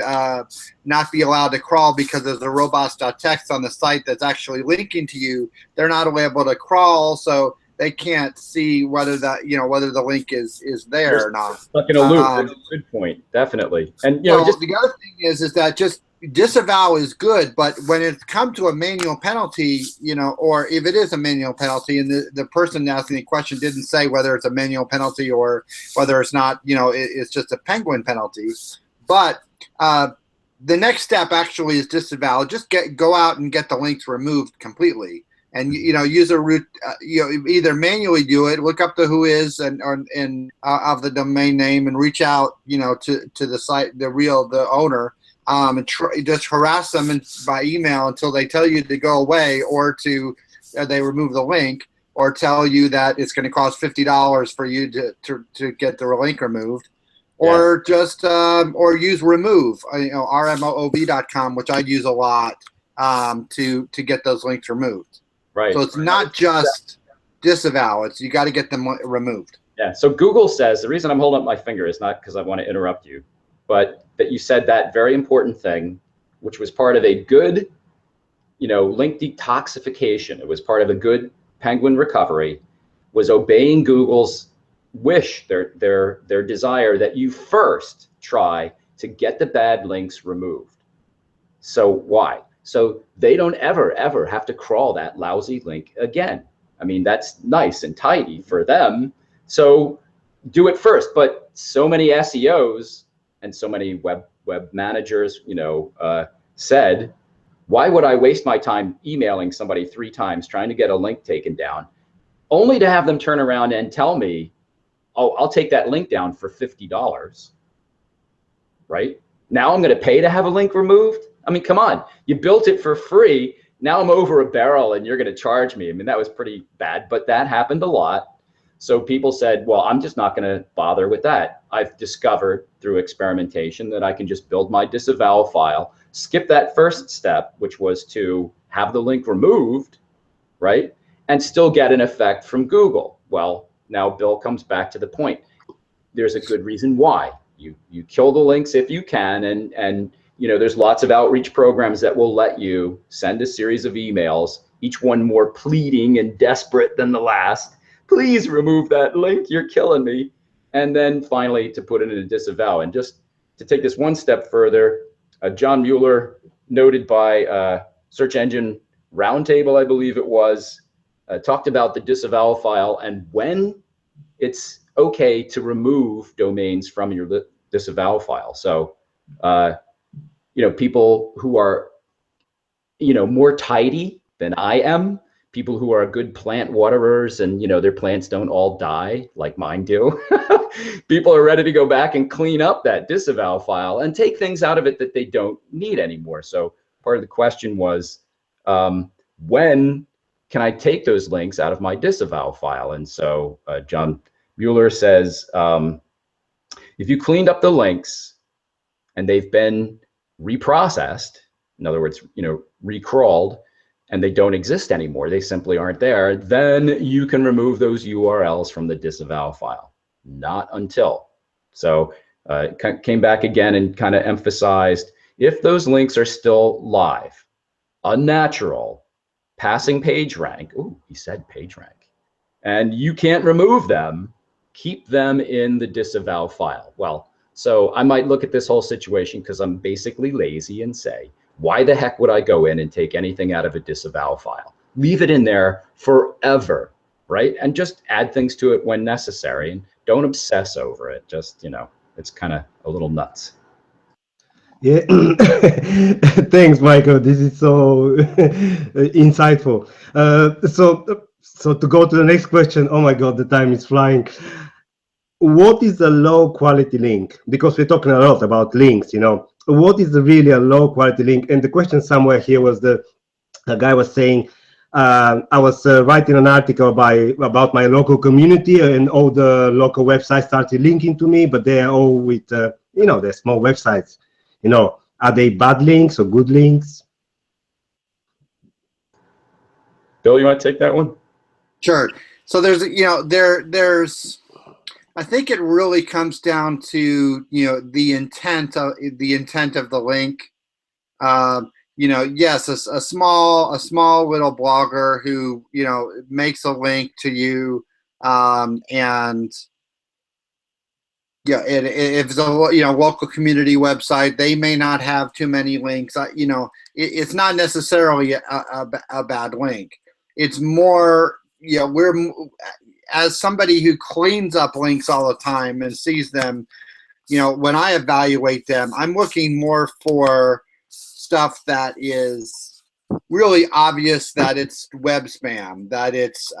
not be allowed to crawl because there's a robots.txt on the site that's actually linking to you. They're not able to crawl, so they can't see whether that, you know, whether the link is there or not. Stuck in a loop. That's a good point, definitely. And, you know, so just the other thing is that just disavow is good, but when it comes to a manual penalty, you know, or if it is a manual penalty and the person asking the question didn't say whether it's a manual penalty or whether it's not, you know, it's just a Penguin penalty. But the next step actually is disavow. Just go out and get the links removed completely. And you know, use a root. You know, either manually do it, look up the whois and of the domain name, and reach out, you know, to the site, the owner, and just harass them by email until they tell you to go away, or they remove the link, or tell you that it's going to cost $50 for you to get the link removed, or just or use remove, you know, rmoov.com, which I use a lot to get those links removed. Right. So it's not just disavow, it's you got to get them removed. Yeah. So Google says, the reason I'm holding up my finger is not because I want to interrupt you, but that you said that very important thing, which was part of a good, you know, link detoxification. It was part of a good Penguin recovery, was obeying Google's wish, their desire that you first try to get the bad links removed. So why? So they don't ever have to crawl that lousy link again. I mean, that's nice and tidy for them. So do it first. But so many SEOs and so many web managers, you know, said, why would I waste my time emailing somebody 3 times trying to get a link taken down, only to have them turn around and tell me, oh, I'll take that link down for $50, right? Now I'm going to pay to have a link removed? I mean, come on, you built it for free. Now I'm over a barrel and you're going to charge me. I mean, that was pretty bad, but that happened a lot. So people said, well, I'm just not going to bother with that. I've discovered through experimentation that I can just build my disavow file, skip that first step, which was to have the link removed, right? And still get an effect from Google. Well, now Bill comes back to the point. There's a good reason why. You kill the links if you can, and you know, there's lots of outreach programs that will let you send a series of emails, each one more pleading and desperate than the last. Please remove that link, you're killing me. And then finally to put it in a disavow. And just to take this one step further, John Mueller, noted by Search Engine Roundtable, I believe it was, talked about the disavow file and when it's okay to remove domains from your disavow file. So, you know, people who are, you know, more tidy than I am, people who are good plant waterers and, you know, their plants don't all die like mine do. People are ready to go back and clean up that disavow file and take things out of it that they don't need anymore. So part of the question was, when can I take those links out of my disavow file? And so John Mueller says, if you cleaned up the links and they've been reprocessed, in other words, you know, recrawled, and they don't exist anymore, they simply aren't there, then you can remove those URLs from the disavow file. Not until. So came back again and kind of emphasized, if those links are still live, unnatural, passing page rank, ooh, he said page rank, and you can't remove them, keep them in the disavow file. Well, so I might look at this whole situation because I'm basically lazy and say, why the heck would I go in and take anything out of a disavow file? Leave it in there forever, right? And just add things to it when necessary, and don't obsess over it. Just, you know, it's kind of a little nuts. Yeah, thanks, Michael. This is so insightful. So to go to the next question, oh my God, the time is flying. What is a low quality link? Because we're talking a lot about links, you know. What is really a low quality link? And the question somewhere here was the guy was saying, I was writing an article about my local community, and all the local websites started linking to me, but they're all with, you know, they're small websites. You know, are they bad links or good links? Bill, you want to take that one? Sure. So there's, you know, there's, I think it really comes down to, you know, the intent of the link. You know, yes, a small little blogger who, you know, makes a link to you, and yeah, if it's a local community website, they may not have too many links. It's not necessarily a bad link. It's more, as somebody who cleans up links all the time and sees them, when I evaluate them, I'm looking more for stuff that is really obvious, that it's web spam, that it's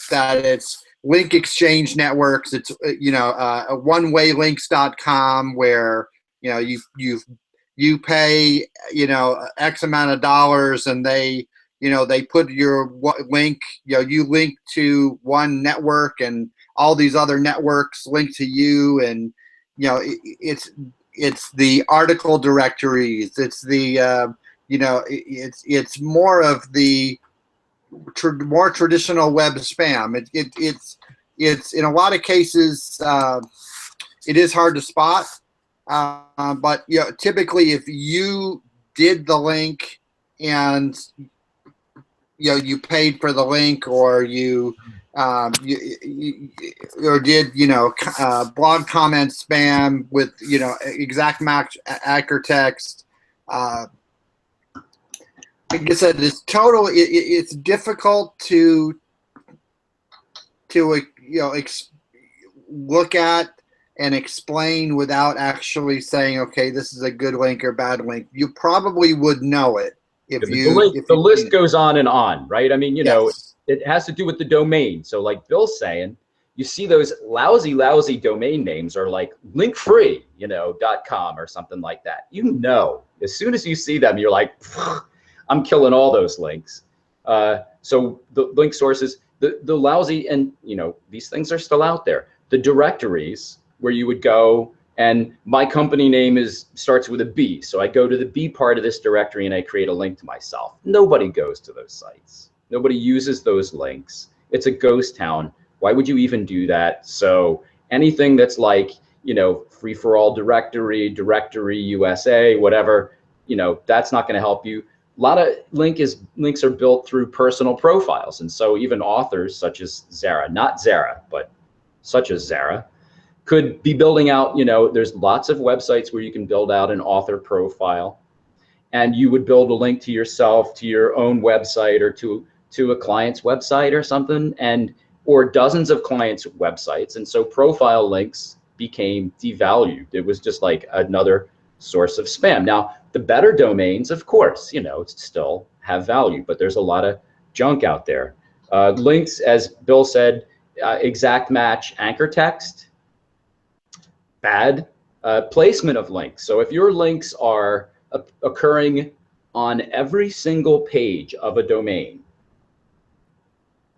that it's link exchange networks. It's onewaylinks.com, where you pay X amount of dollars, and they put your link, you link to one network, and all these other networks link to you, and it's the article directories, it's the it's more of the more traditional web spam. It's in a lot of cases it is hard to spot, but typically if you did the link and you paid for the link, or you did blog comment spam with exact match anchor text, like I said, it's total. It's difficult to look at and explain without actually saying, okay, this is a good link or bad link. You probably would know it if the list goes on and on, right? I mean, Yes. it has to do with the domain. So like Bill's saying, you see those lousy domain names are like linkfree, .com or something like that. As soon as you see them, you're like, I'm killing all those links. So the link sources, the lousy, and these things are still out there. The directories where you would go, and my company name starts with a B, so I go to the B part of this directory and I create a link to myself. Nobody goes to those sites. Nobody uses those links. It's a ghost town. Why would you even do that? So anything that's like free for all directory USA, whatever, that's not going to help you. A lot of links are built through personal profiles, and so even authors such as Zara, not Zara, but such as Zara, could be building out, there's lots of websites where you can build out an author profile, and you would build a link to yourself, to your own website, or to a client's website or something, or dozens of clients' websites. And so profile links became devalued. It was just like another source of spam. Now, the better domains, of course, still have value, but there's a lot of junk out there. Links, as Bill said, exact match anchor text, bad. Placement of links. So if your links are occurring on every single page of a domain,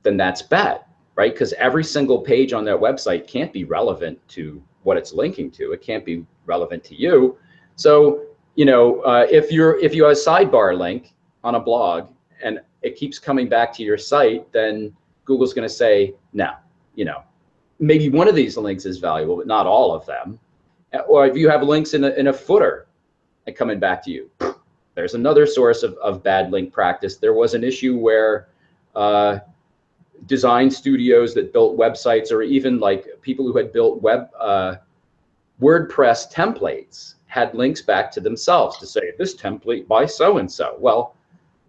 then that's bad, right? Because every single page on that website can't be relevant to what it's linking to. It can't be relevant to you. So if you have a sidebar link on a blog and it keeps coming back to your site, then Google's going to say, no, maybe one of these links is valuable, but not all of them. Or if you have links in a footer and coming back to you, there's another source of bad link practice. There was an issue where design studios that built websites, or even like people who had built WordPress templates, had links back to themselves to say, this template by so-and-so. Well,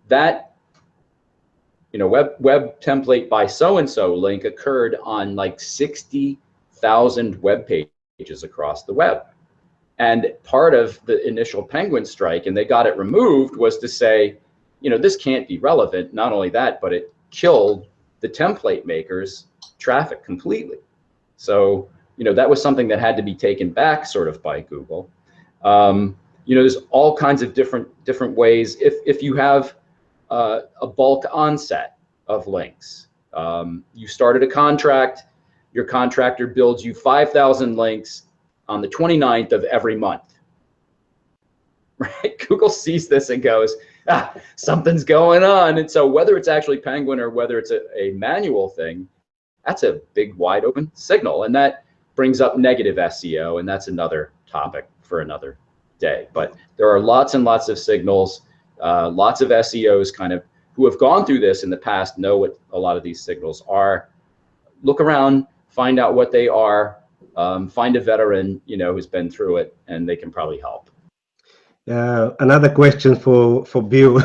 that web template by so-and-so link occurred on like 60,000 web pages across the web. And part of the initial Penguin strike, and they got it removed, was to say, this can't be relevant. Not only that, but it killed the template makers' traffic completely. So, that was something that had to be taken back sort of by Google. There's all kinds of different ways. If you have a bulk onset of links, you started a contract, your contractor builds you 5,000 links on the 29th of every month, right? Google sees this and goes, something's going on. And so whether it's actually Penguin or whether it's a manual thing, that's a big wide open signal. And that brings up negative SEO, and that's another topic for another day. But there are lots and lots of signals. Lots of SEOs kind of who have gone through this in the past know what a lot of these signals are. Look around, find out what they are, find a veteran, you know, who's been through it, and they can probably help. Another question for Bill.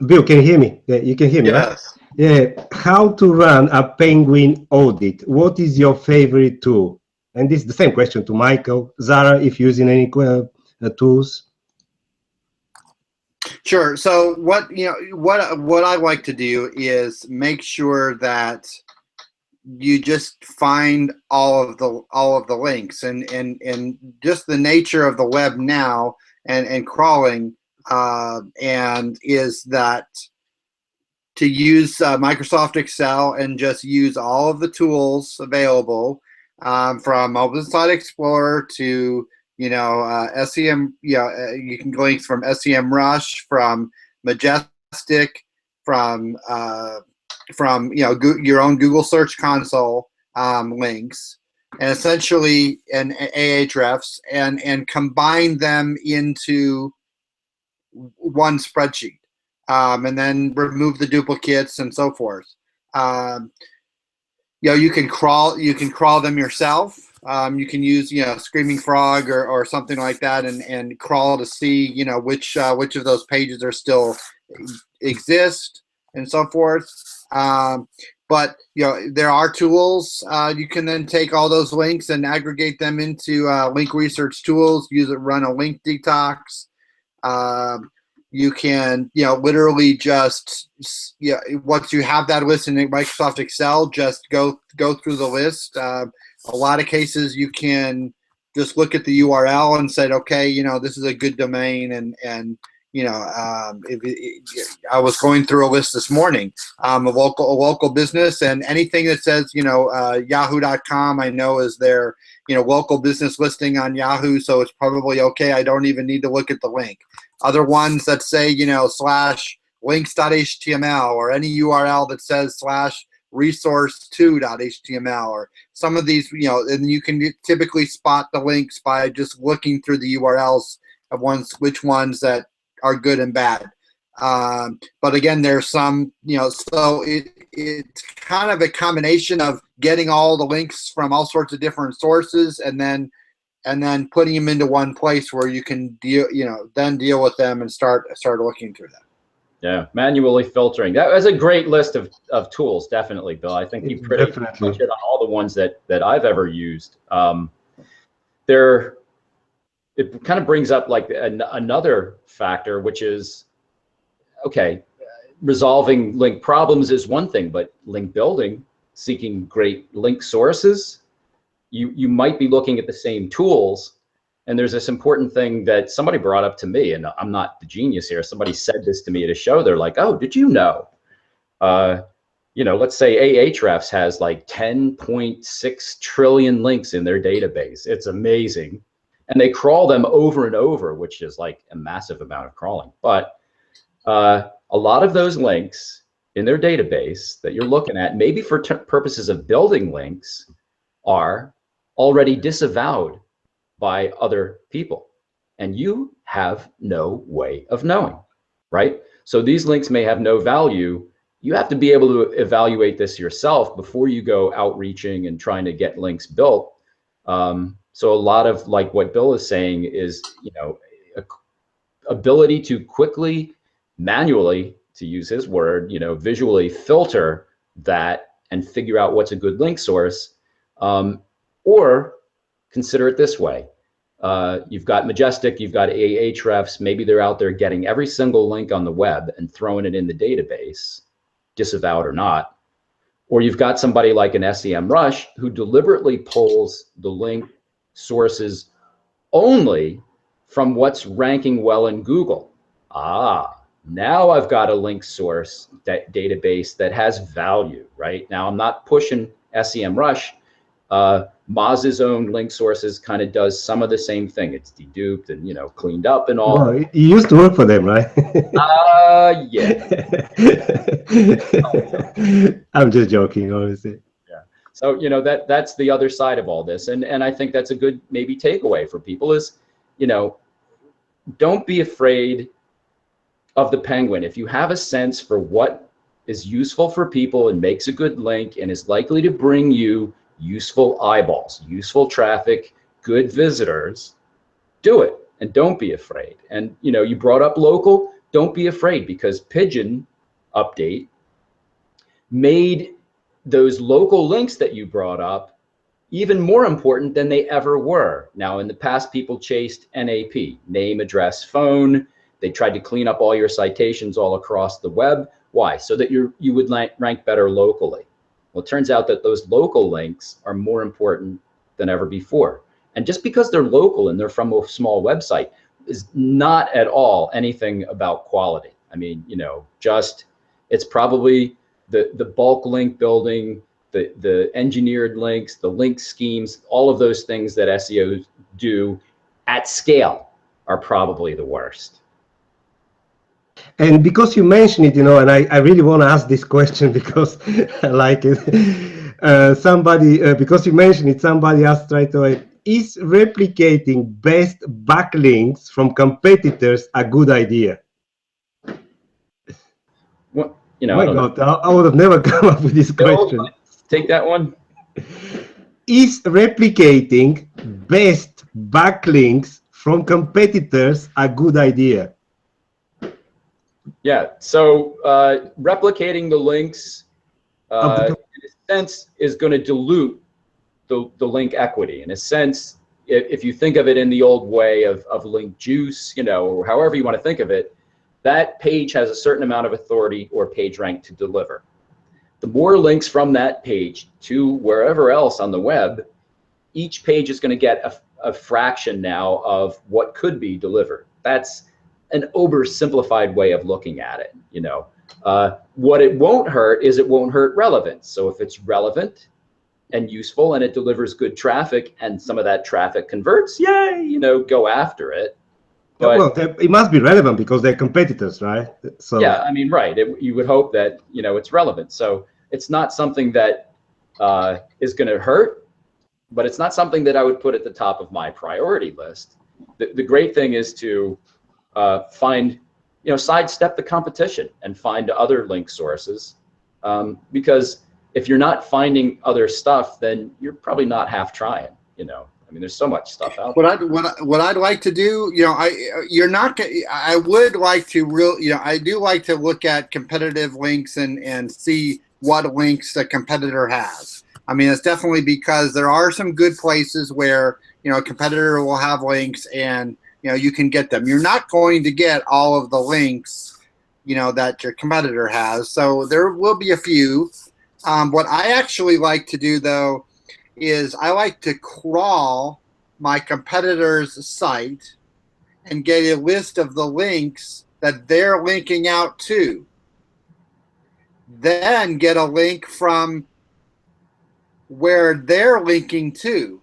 Bill, can you hear me? Yeah, you can hear me, right? Yes. Yeah. How to run a Penguin audit? What is your favorite tool? And this is the same question to Michael. Zara, if you're using any tools. Sure. So what I like to do is make sure that you just find all of the links, and just the nature of the web now and crawling and is that to use Microsoft Excel and just use all of the tools available from Open Site Explorer to SEM. You can go links from SEMrush, from Majestic, from your own Google Search Console links, and essentially and Ahrefs, and combine them into one spreadsheet, and then remove the duplicates and so forth. You can crawl them yourself. You can use Screaming Frog or something like that, and crawl to see which of those pages are still exist and so forth. But there are tools. You can then take all those links and aggregate them into link research tools. Run a link detox. You can literally just once you have that list in Microsoft Excel, just go through the list. A lot of cases you can just look at the URL and say, okay, this is a good domain, and I was going through a list this morning, a local business, and anything that says yahoo.com I know is their local business listing on Yahoo, so it's probably okay. I don't even need to look at the link. Other ones that say /links.html, or any URL that says /resource2.html, or some of these, and you can typically spot the links by just looking through the URLs of which ones that are good and bad. But again, there's some, so it's kind of a combination of getting all the links from all sorts of different sources, and then putting them into one place where you can deal with them and start looking through them. Yeah, manually filtering. That was a great list of tools, definitely, Bill. I think you pretty much hit on all the ones that I've ever used. It kind of brings up like another factor, which is, okay, resolving link problems is one thing, but link building, seeking great link sources, you might be looking at the same tools. And there's this important thing that somebody brought up to me, and I'm not the genius here. Somebody said this to me at a show. They're like, oh, did you know, let's say Ahrefs has like 10.6 trillion links in their database. It's amazing. And they crawl them over and over, which is like a massive amount of crawling. But a lot of those links in their database that you're looking at, maybe for purposes of building links, are already disavowed by other people. And you have no way of knowing, right? So these links may have no value. You have to be able to evaluate this yourself before you go outreaching and trying to get links built. So a lot of like what Bill is saying is, ability to quickly, manually, to use his word, visually filter that and figure out what's a good link source. Or consider it this way. You've got Majestic, you've got Ahrefs, maybe they're out there getting every single link on the web and throwing it in the database, disavowed or not. Or you've got somebody like an SEMrush who deliberately pulls the link sources only from what's ranking well in Google. Now I've got a link source database that has value, right? Now I'm not pushing SEMrush. Moz's own link sources kind of does some of the same thing. It's deduped and cleaned up and all. Well, you used to work for them, right? Yeah. I'm just joking, obviously. Yeah. So that's the other side of all this, and I think that's a good maybe takeaway for people is, don't be afraid of the Penguin. If you have a sense for what is useful for people and makes a good link and is likely to bring you useful eyeballs, useful traffic, good visitors, do it and don't be afraid. And you brought up local, don't be afraid, because Pigeon update made those local links that you brought up even more important than they ever were. Now, in the past, people chased NAP, name, address, phone. They tried to clean up all your citations all across the web. Why? So that you would rank better locally. Well, it turns out that those local links are more important than ever before. And just because they're local and they're from a small website is not at all anything about quality. I mean, it's probably the bulk link building, the engineered links, the link schemes, all of those things that SEOs do at scale are probably the worst. And because you mentioned it, and I really want to ask this question because I like it. Because you mentioned it, somebody asked right away, is replicating best backlinks from competitors a good idea? Well, My God, I would have never come up with this question. Take that one. Is replicating best backlinks from competitors a good idea? Yeah, so replicating the links, in a sense, is going to dilute the link equity. In a sense, if you think of it in the old way of link juice, or however you want to think of it, that page has a certain amount of authority or page rank to deliver. The more links from that page to wherever else on the web, each page is going to get a fraction now of what could be delivered. That's an oversimplified way of looking at it. What it won't hurt is it won't hurt relevance. So if it's relevant and useful and it delivers good traffic and some of that traffic converts, yay, go after it. But, well, it must be relevant because they're competitors, right? So yeah, I mean, right. You would hope that, it's relevant. So it's not something that is going to hurt, but it's not something that I would put at the top of my priority list. The great thing is to find, sidestep the competition and find other link sources. Because if you're not finding other stuff, then you're probably not half trying, I mean, there's so much stuff out there. What I'd like to do, I would like to I do like to look at competitive links and see what links the competitor has. I mean, it's definitely because there are some good places where, a competitor will have links and, you can get them. You're not going to get all of the links, that your competitor has. So there will be a few. What I actually like to do, though, is I like to crawl my competitor's site and get a list of the links that they're linking out to. Then get a link from where they're linking to,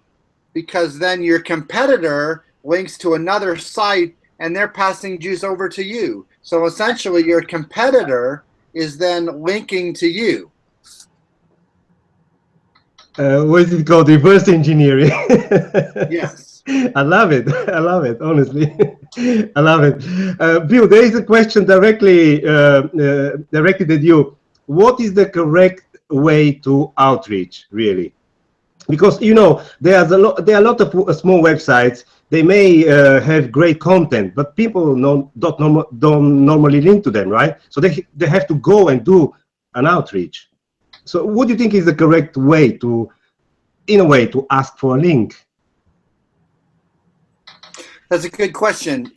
because then your competitor links to another site and they're passing juice over to you. So essentially your competitor is then linking to you. What is it called? Reverse engineering. Yes. I love it. I love it, honestly. I love it. Bill, there is a question directly directed at you. What is the correct way to outreach, really? Because, there are a lot of small websites. They may have great content, but people don't normally link to them, right? So they have to go and do an outreach. So what do you think is the correct way to ask for a link? That's a good question.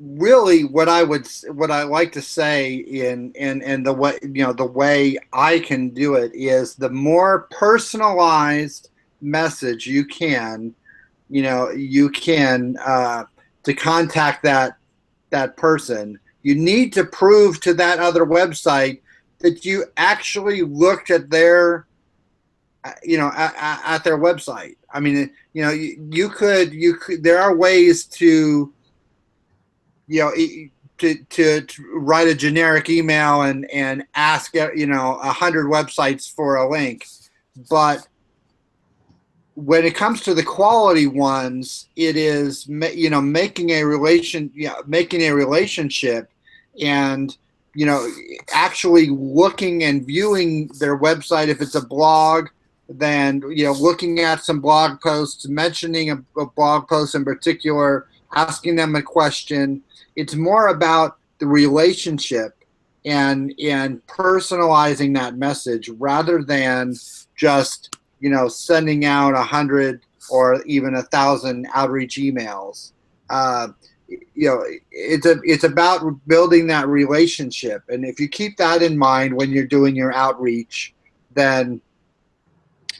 Really what I like to say in the way, the way I can do it is the more personalized message you can, to contact that person, you need to prove to that other website that you actually looked at their, at their website. I mean, you could, there are ways to, to write a generic email and ask, 100 websites for a link. But when it comes to the quality ones, it is, making a relationship and you know, actually looking and viewing their website. If it's a blog, then, you know, looking at some blog posts, mentioning a blog post in particular, asking them a question. It's more about the relationship and personalizing that message rather than just, you know, sending out 100 or even 1,000 outreach emails. You know, it's about building that relationship, and if you keep that in mind when you're doing your outreach, then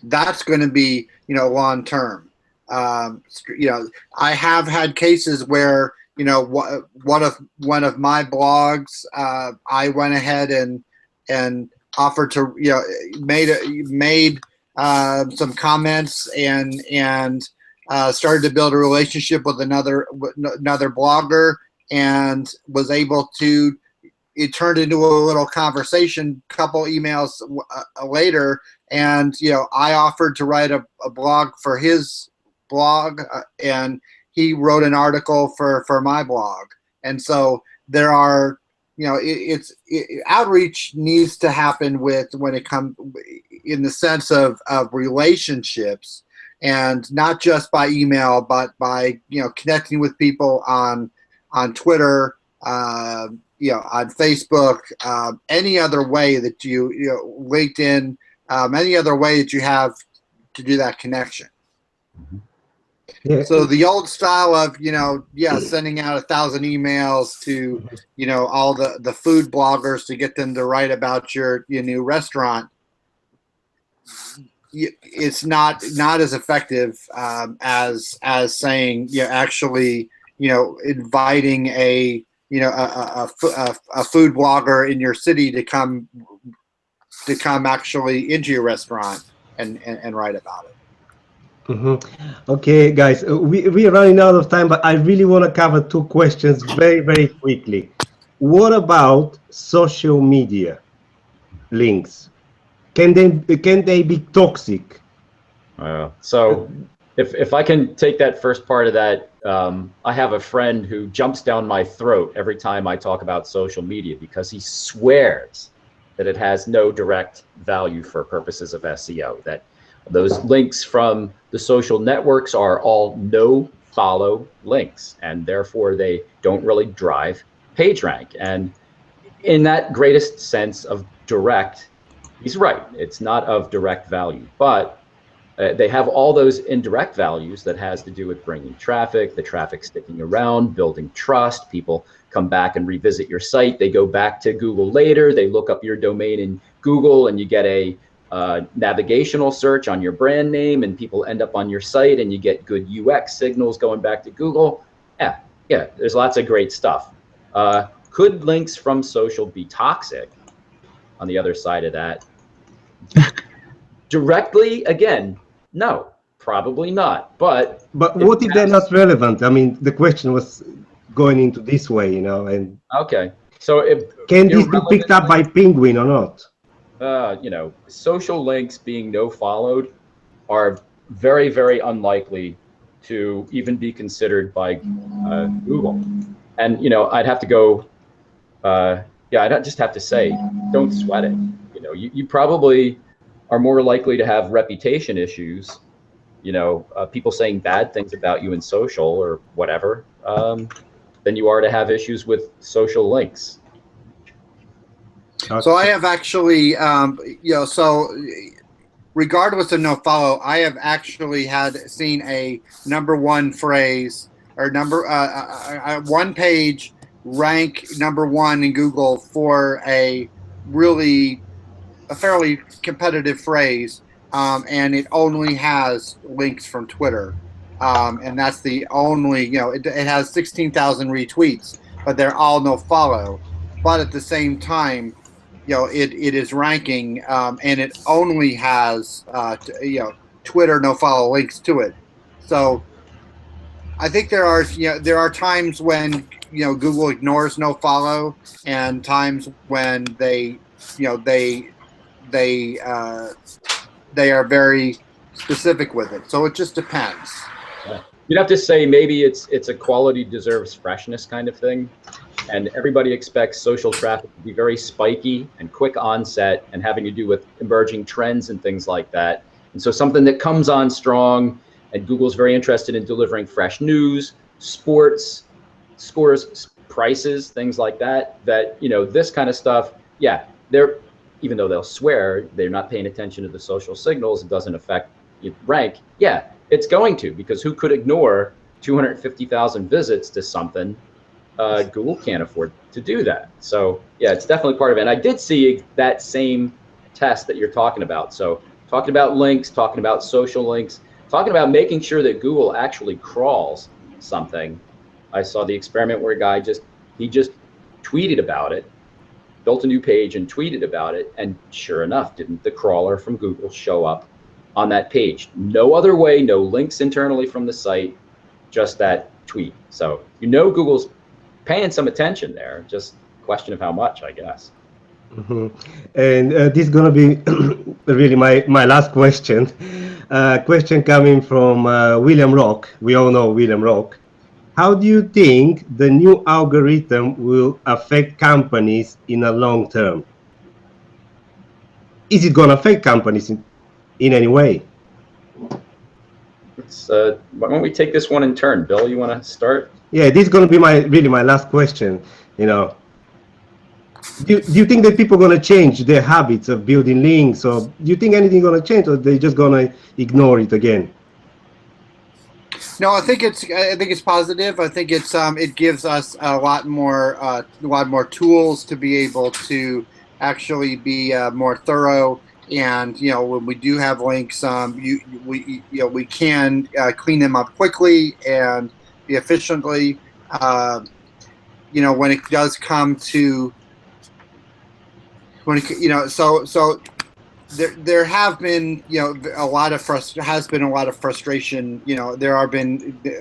that's going to be, you know, long term. You know, I have had cases where, you know, one of my blogs, I went ahead and offered to, you know, made some comments and started to build a relationship with another blogger, and was able to. It turned into a little conversation. Couple emails later, and, you know, I offered to write a blog for his blog, and he wrote an article for my blog. And so there are, you know, outreach needs to happen when it comes in the sense of relationships, and not just by email, but by, you know, connecting with people on Twitter, you know, on Facebook, any other way that you know, LinkedIn, any other way that you have to do that connection. Yeah. So the old style of, you know, yeah, sending out 1,000 emails to, you know, all the food bloggers to get them to write about your new restaurant, it's not as effective as saying, you know, actually, you know, inviting a, you know, a food blogger in your city to come actually into your restaurant and write about it. Okay, guys, we are running out of time, but I really want to cover two questions very quickly. What about social media links? Can they be toxic? So if I can take that first part of that, I have a friend who jumps down my throat every time I talk about social media, because he swears that it has no direct value for purposes of SEO, that those links from the social networks are all no follow links, and therefore they don't really drive page rank. And in that greatest sense of direct, he's right. It's not of direct value, but they have all those indirect values that has to do with bringing traffic, the traffic sticking around, building trust. People come back and revisit your site. They go back to Google later. They look up your domain in Google, and you get a navigational search on your brand name, and people end up on your site, and you get good UX signals going back to Google. Yeah, there's lots of great stuff. Could links from social be toxic? On the other side of that, directly, again, no, probably not. But what if they're not relevant? I mean, the question was going into this way, you know. And okay, so if can this be picked up by Penguin or not? You know, social links being no followed are very unlikely to even be considered by Google. And, you know, I'd have to go, yeah, I'd just have to say, don't sweat it. You know, you probably are more likely to have reputation issues, you know, people saying bad things about you in social or whatever, than you are to have issues with social links. So I have actually, you know, so regardless of no follow, I have actually seen a #1 phrase or one page rank #1 in Google for a fairly competitive phrase, and it only has links from Twitter, and that's the only, you know, it has 16,000 retweets, but they're all no follow. But at the same time, you know, it is ranking, and it only has you know, Twitter no follow links to it. So I think there are times when, you know, Google ignores no follow, and times when they, you know, they are very specific with it. So it just depends. You'd have to say maybe it's a quality deserves freshness kind of thing. And everybody expects social traffic to be very spiky and quick onset and having to do with emerging trends and things like that. And so something that comes on strong, and Google's very interested in delivering fresh news, sports, scores, prices, things like that, this kind of stuff, yeah, even though they'll swear they're not paying attention to the social signals, it doesn't affect rank. Yeah, it's going to, because who could ignore 250,000 visits to something? Google can't afford to do that. So yeah, it's definitely part of it. And I did see that same test that you're talking about. So talking about links, talking about social links, talking about making sure that Google actually crawls something. I saw the experiment where a guy just tweeted about it, built a new page and tweeted about it, and sure enough, didn't the crawler from Google show up on that page? No other way, no links internally from the site, just that tweet. So Google's paying some attention there, just question of how much, I guess. Mm-hmm. And this is going to be really my last question. Question coming from William Rock. We all know William Rock. How do you think the new algorithm will affect companies in a long term? Is it going to affect companies in any way? Why don't we take this one in turn? Bill, you want to start? Yeah, this is going to be my last question. Do you think that people are going to change their habits of building links, or do you think anything going to change, or they're just going to ignore it again? No, I think it's positive. I think it gives us a lot more tools to be able to actually be more thorough. And when we do have links, we can clean them up quickly and efficiently. When it does come to there have been a lot of frustration.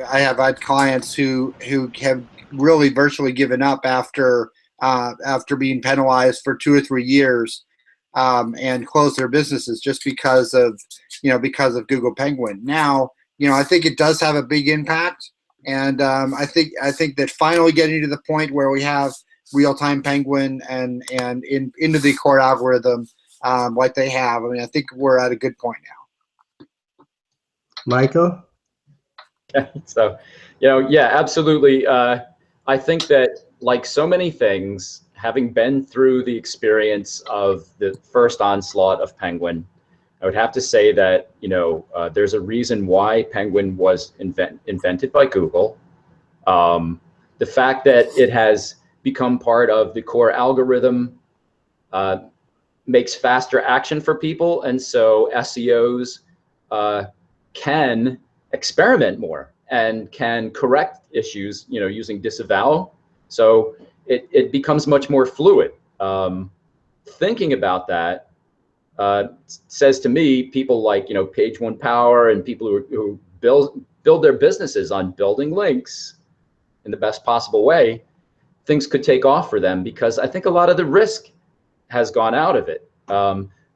I have had clients who have really virtually given up after being penalized for 2 or 3 years and closed their businesses just because of Google Penguin. Now I think it does have a big impact, and I think that finally getting to the point where we have real-time Penguin and into the core algorithm like they have. I mean, I think we're at a good point now. Michael? So, yeah, absolutely. I think that, like so many things, having been through the experience of the first onslaught of Penguin, I would have to say that, there's a reason why Penguin was invented by Google. The fact that it has become part of the core algorithm makes faster action for people, and so SEOs can experiment more and can correct issues, using disavow. So it becomes much more fluid. Thinking about that says to me, people like Page One Power and people who build their businesses on building links in the best possible way, things could take off for them, because I think a lot of the risk has gone out of it.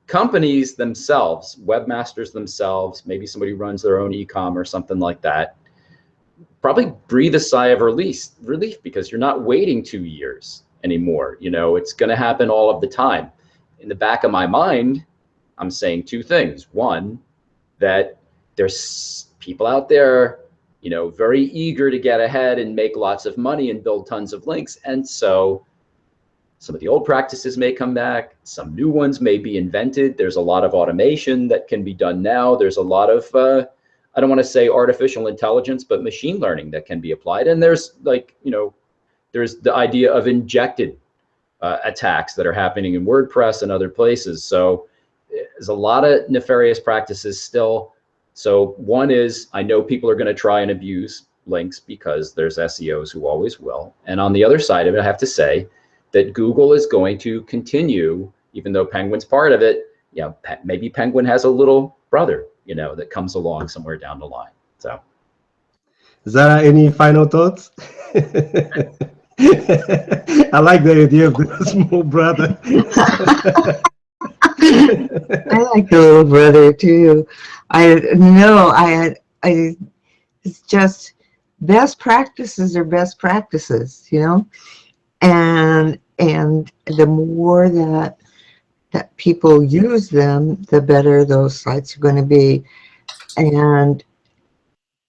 Companies themselves, webmasters themselves, maybe somebody who runs their own e-com or something like that, probably breathe a sigh of relief, because you're not waiting 2 years anymore. It's going to happen all of the time. In the back of my mind, I'm saying 2 things. One, that there's people out there, very eager to get ahead and make lots of money and build tons of links. And so some of the old practices may come back, some new ones may be invented. There's a lot of automation that can be done now. There's a lot of, I don't want to say artificial intelligence, but machine learning that can be applied. And there's there's the idea of injected attacks that are happening in WordPress and other places. So there's a lot of nefarious practices still. So one is, I know people are going to try and abuse links because there's SEOs who always will. And on the other side of it, I have to say that Google is going to continue, even though Penguin's part of it, maybe Penguin has a little brother, that comes along somewhere down the line. So, Zara, any final thoughts? I like the idea of the small brother. I like the little brother too. I it's just best practices are best practices, you know, and the more that people use them, the better those sites are going to be, and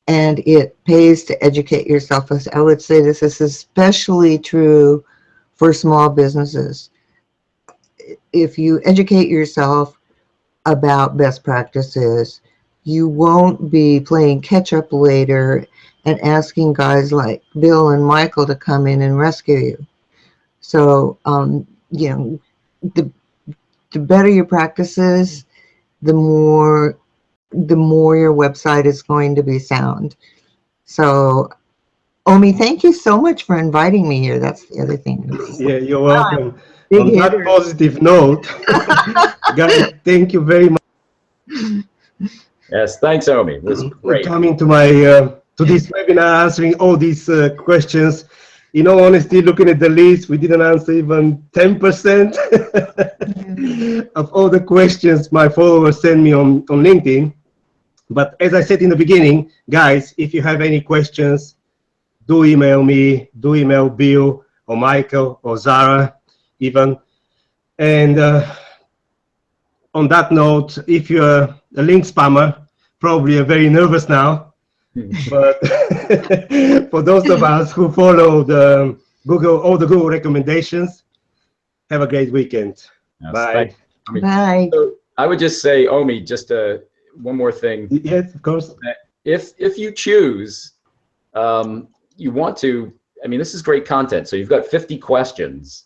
it pays to educate yourself. I would say this is especially true for small businesses. If you educate yourself about best practices, you won't be playing catch up later and asking guys like Bill and Michael to come in and rescue you. So, you know, the better your practices, the more your website is going to be sound. So, Omi, thank you so much for inviting me here. That's the other thing. Yeah, you're welcome. Big On that hitter. positive note, guys, thank you very much Yes, thanks, Omi. It was for great. coming to my to this webinar, answering all these questions. In all honesty, looking at the list, we didn't answer even 10% of all the questions my followers send me on LinkedIn. But as I said in the beginning, guys, if you have any questions, do email me, do email Bill or Michael or Zara even. And on that note, if you're a link spammer, probably you're very nervous now. But for those of us who follow the all the Google recommendations, have a great weekend. Yes, Bye. Bye. So I would just say, Omi, just one more thing. Yes, of course. If you choose, you want to, I mean, this is great content. So you've got 50 questions.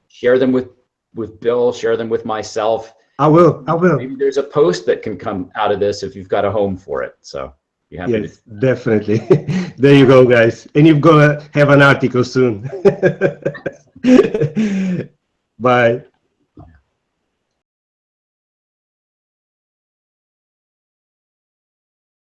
Share them with Bill, share them with myself. I will. Maybe there's a post that can come out of this if you've got a home for it. So be happy yes, definitely. There you go, guys. And you're going to have an article soon. Bye.